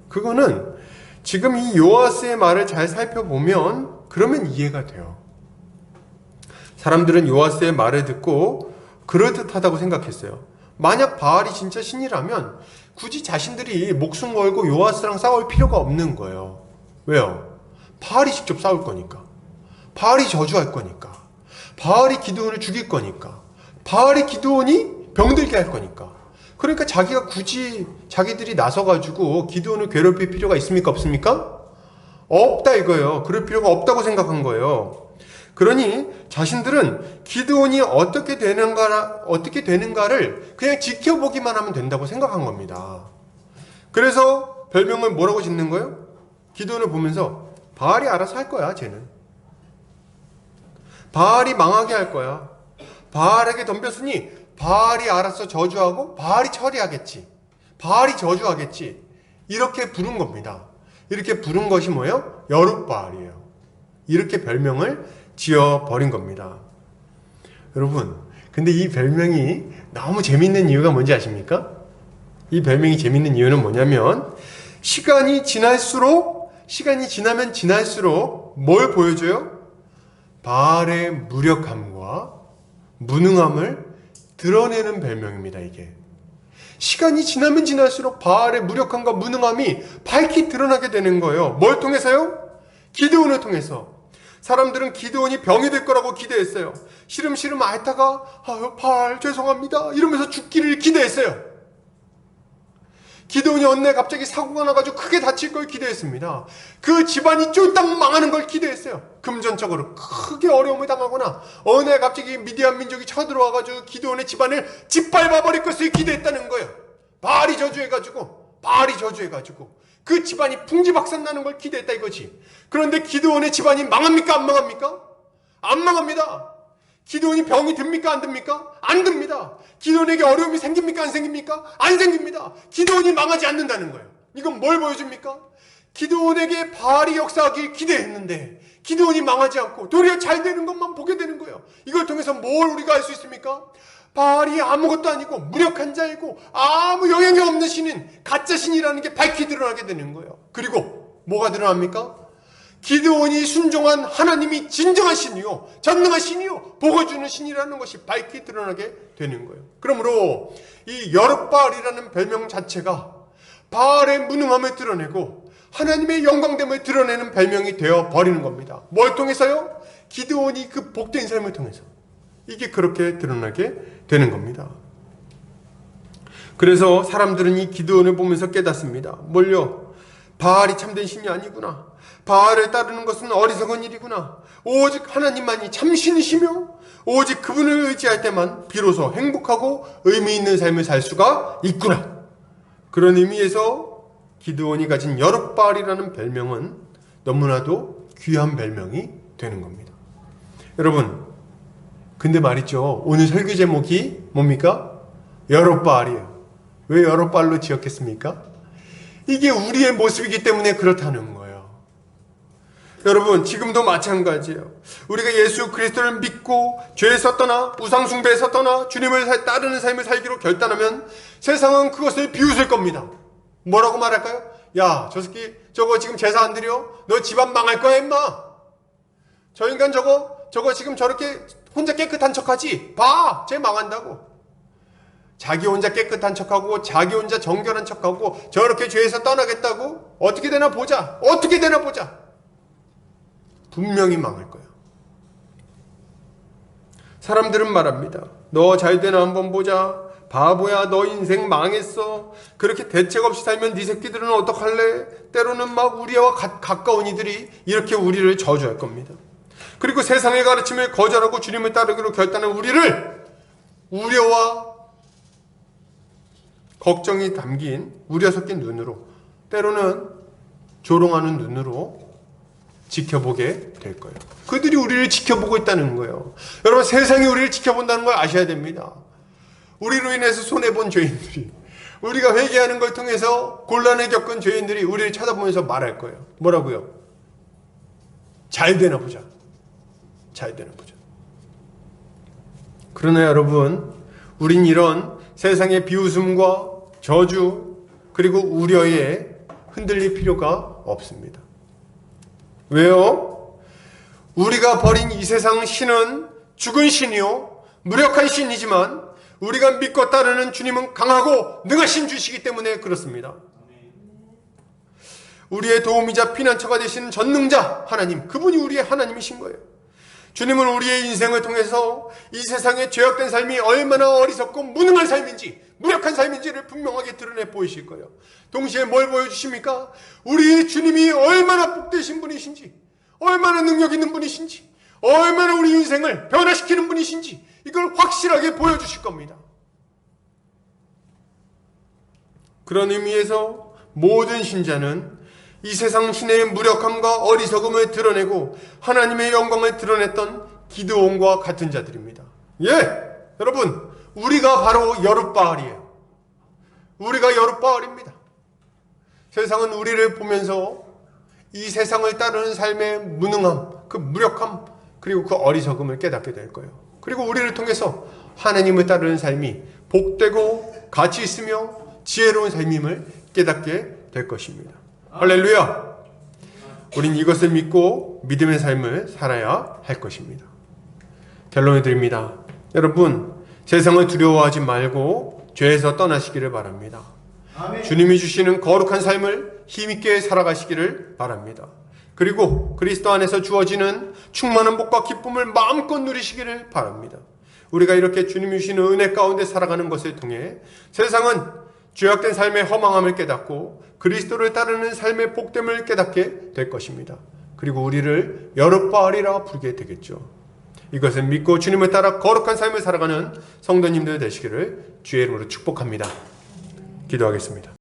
그거는 지금 이 요아스의 말을 잘 살펴보면 그러면 이해가 돼요. 사람들은 요아스의 말을 듣고 그럴듯하다고 생각했어요. 만약 바알이 진짜 신이라면 굳이 자신들이 목숨 걸고 요아스랑 싸울 필요가 없는 거예요. 왜요? 바알이 직접 싸울 거니까. 바알이 저주할 거니까. 바알이 기드온을 죽일 거니까. 바알이 기드온이 병들게 할 거니까. 그러니까 자기가 굳이 자기들이 나서가지고 기드온을 괴롭힐 필요가 있습니까? 없습니까? 없다 이거예요. 그럴 필요가 없다고 생각한 거예요. 그러니 자신들은 기드온이 어떻게 되는가를 그냥 지켜보기만 하면 된다고 생각한 겁니다. 그래서 별명을 뭐라고 짓는 거예요? 기드온을 보면서 바알이 알아서 할 거야, 쟤는. 바알이 망하게 할 거야. 바알에게 덤볐으니 바알이 알아서 저주하고 바알이 처리하겠지. 바알이 저주하겠지. 이렇게 부른 겁니다. 이렇게 부른 것이 뭐예요? 여룻바알이에요. 이렇게 별명을 지어버린 겁니다. 여러분, 근데 이 별명이 너무 재밌는 이유가 뭔지 아십니까? 이 별명이 재밌는 이유는 뭐냐면 시간이 지나면 지날수록 뭘 보여줘요? 바알의 무력함과 무능함을 드러내는 별명입니다. 이게 시간이 지나면 지날수록 바알의 무력함과 무능함이 밝히 드러나게 되는 거예요. 뭘 통해서요? 기드온을 통해서. 사람들은 기드온이 병이 될 거라고 기대했어요. 시름시름 앓다가 바알 죄송합니다 이러면서 죽기를 기대했어요. 기드온이 어느 날 갑자기 사고가 나가지고 크게 다칠 걸 기대했습니다. 그 집안이 쫄딱 망하는 걸 기대했어요. 금전적으로 크게 어려움을 당하거나 어느 날 갑자기 미디안 민족이 쳐들어와가지고 기드온의 집안을 짓밟아버릴 것을 기대했다는 거예요. 바알이 저주해가지고 그 집안이 풍지박산 나는 걸 기대했다 이거지. 그런데 기드온의 집안이 망합니까? 안 망합니까? 안 망합니다. 기드온이 병이 듭니까? 안 듭니까? 안 듭니다. 기드온에게 어려움이 생깁니까? 안 생깁니까? 안 생깁니다. 기드온이 망하지 않는다는 거예요. 이건 뭘 보여줍니까? 기드온에게 바알이 역사하길 기대했는데 기드온이 망하지 않고 도리어 잘 되는 것만 보게 되는 거예요. 이걸 통해서 뭘 우리가 알 수 있습니까? 바알이 아무것도 아니고 무력한 자이고 아무 영향이 없는 신인, 가짜 신이라는 게 밝히 드러나게 되는 거예요. 그리고 뭐가 드러납니까? 기드온이 순종한 하나님이 진정한 신이요, 전능한 신이요, 복을 주는 신이라는 것이 밝히 드러나게 되는 거예요. 그러므로 이 여룻바알이라는 별명 자체가 바알의 무능함을 드러내고 하나님의 영광됨을 드러내는 별명이 되어 버리는 겁니다. 뭘 통해서요? 기드온이 그 복된 삶을 통해서 이게 그렇게 드러나게 되는 겁니다. 그래서 사람들은 이 기드온을 보면서 깨닫습니다. 뭘요? 바알이 참된 신이 아니구나. 바알을 따르는 것은 어리석은 일이구나. 오직 하나님만이 참신이시며 오직 그분을 의지할 때만 비로소 행복하고 의미 있는 삶을 살 수가 있구나. 그런 의미에서 기드온이 가진 여룻바알이라는 별명은 너무나도 귀한 별명이 되는 겁니다. 여러분, 근데 말이죠, 오늘 설교 제목이 뭡니까? 여룻바알이에요. 왜 여룻바알로 지었겠습니까? 이게 우리의 모습이기 때문에 그렇다는 거예요. 여러분, 지금도 마찬가지예요. 우리가 예수 그리스도를 믿고 죄에서 떠나 우상 숭배에서 떠나 주님을 따르는 삶을 살기로 결단하면 세상은 그것을 비웃을 겁니다. 뭐라고 말할까요? 야, 저 새끼 저거 지금 제사 안 드려? 너 집안 망할 거야 임마. 저 인간 저거 지금 저렇게 혼자 깨끗한 척하지? 봐, 쟤 망한다고. 자기 혼자 깨끗한 척하고 자기 혼자 정결한 척하고 저렇게 죄에서 떠나겠다고? 어떻게 되나 보자. 어떻게 되나 보자. 분명히 망할 거야. 사람들은 말합니다. 너 잘 되나 한번 보자. 바보야, 너 인생 망했어. 그렇게 대책 없이 살면 네 새끼들은 어떡할래? 때로는 막 우리와 가까운 이들이 이렇게 우리를 저주할 겁니다. 그리고 세상의 가르침을 거절하고 주님을 따르기로 결단한 우리를 우려와 걱정이 담긴 우려 섞인 눈으로, 때로는 조롱하는 눈으로 지켜보게 될 거예요. 그들이 우리를 지켜보고 있다는 거예요. 여러분, 세상이 우리를 지켜본다는 걸 아셔야 됩니다. 우리로 인해서 손해본 죄인들이, 우리가 회개하는 걸 통해서 곤란을 겪은 죄인들이 우리를 쳐다보면서 말할 거예요. 뭐라고요? 잘 되나 보자. 잘 되나 보자. 그러나 여러분, 우린 이런 세상의 비웃음과 저주 그리고 우려에 흔들릴 필요가 없습니다. 왜요? 우리가 버린 이 세상 신은 죽은 신이요, 무력한 신이지만 우리가 믿고 따르는 주님은 강하고 능하신 주시기 때문에 그렇습니다. 우리의 도움이자 피난처가 되시는 전능자 하나님, 그분이 우리의 하나님이신 거예요. 주님은 우리의 인생을 통해서 이 세상의 죄악된 삶이 얼마나 어리석고 무능한 삶인지, 무력한 삶인지를 분명하게 드러내 보이실 거예요. 동시에 뭘 보여주십니까? 우리 주님이 얼마나 복되신 분이신지, 얼마나 능력 있는 분이신지, 얼마나 우리 인생을 변화시키는 분이신지 이걸 확실하게 보여주실 겁니다. 그런 의미에서 모든 신자는 이 세상 신의 무력함과 어리석음을 드러내고 하나님의 영광을 드러냈던 기드온과 같은 자들입니다. 예! 여러분, 우리가 바로 여룻바알이에요. 우리가 여룻바알입니다. 세상은 우리를 보면서 이 세상을 따르는 삶의 무능함, 그 무력함, 그리고 그 어리석음을 깨닫게 될 거예요. 그리고 우리를 통해서 하나님을 따르는 삶이 복되고 가치 있으며 지혜로운 삶임을 깨닫게 될 것입니다. 할렐루야! 우린 이것을 믿고 믿음의 삶을 살아야 할 것입니다. 결론을 드립니다. 여러분, 세상을 두려워하지 말고 죄에서 떠나시기를 바랍니다. 아멘. 주님이 주시는 거룩한 삶을 힘있게 살아가시기를 바랍니다. 그리고 그리스도 안에서 주어지는 충만한 복과 기쁨을 마음껏 누리시기를 바랍니다. 우리가 이렇게 주님이 주시는 은혜 가운데 살아가는 것을 통해 세상은 죄악된 삶의 허망함을 깨닫고 그리스도를 따르는 삶의 복됨을 깨닫게 될 것입니다. 그리고 우리를 여룻바알이라 부르게 되겠죠. 이것을 믿고 주님을 따라 거룩한 삶을 살아가는 성도님들 되시기를 주의 이름으로 축복합니다. 기도하겠습니다.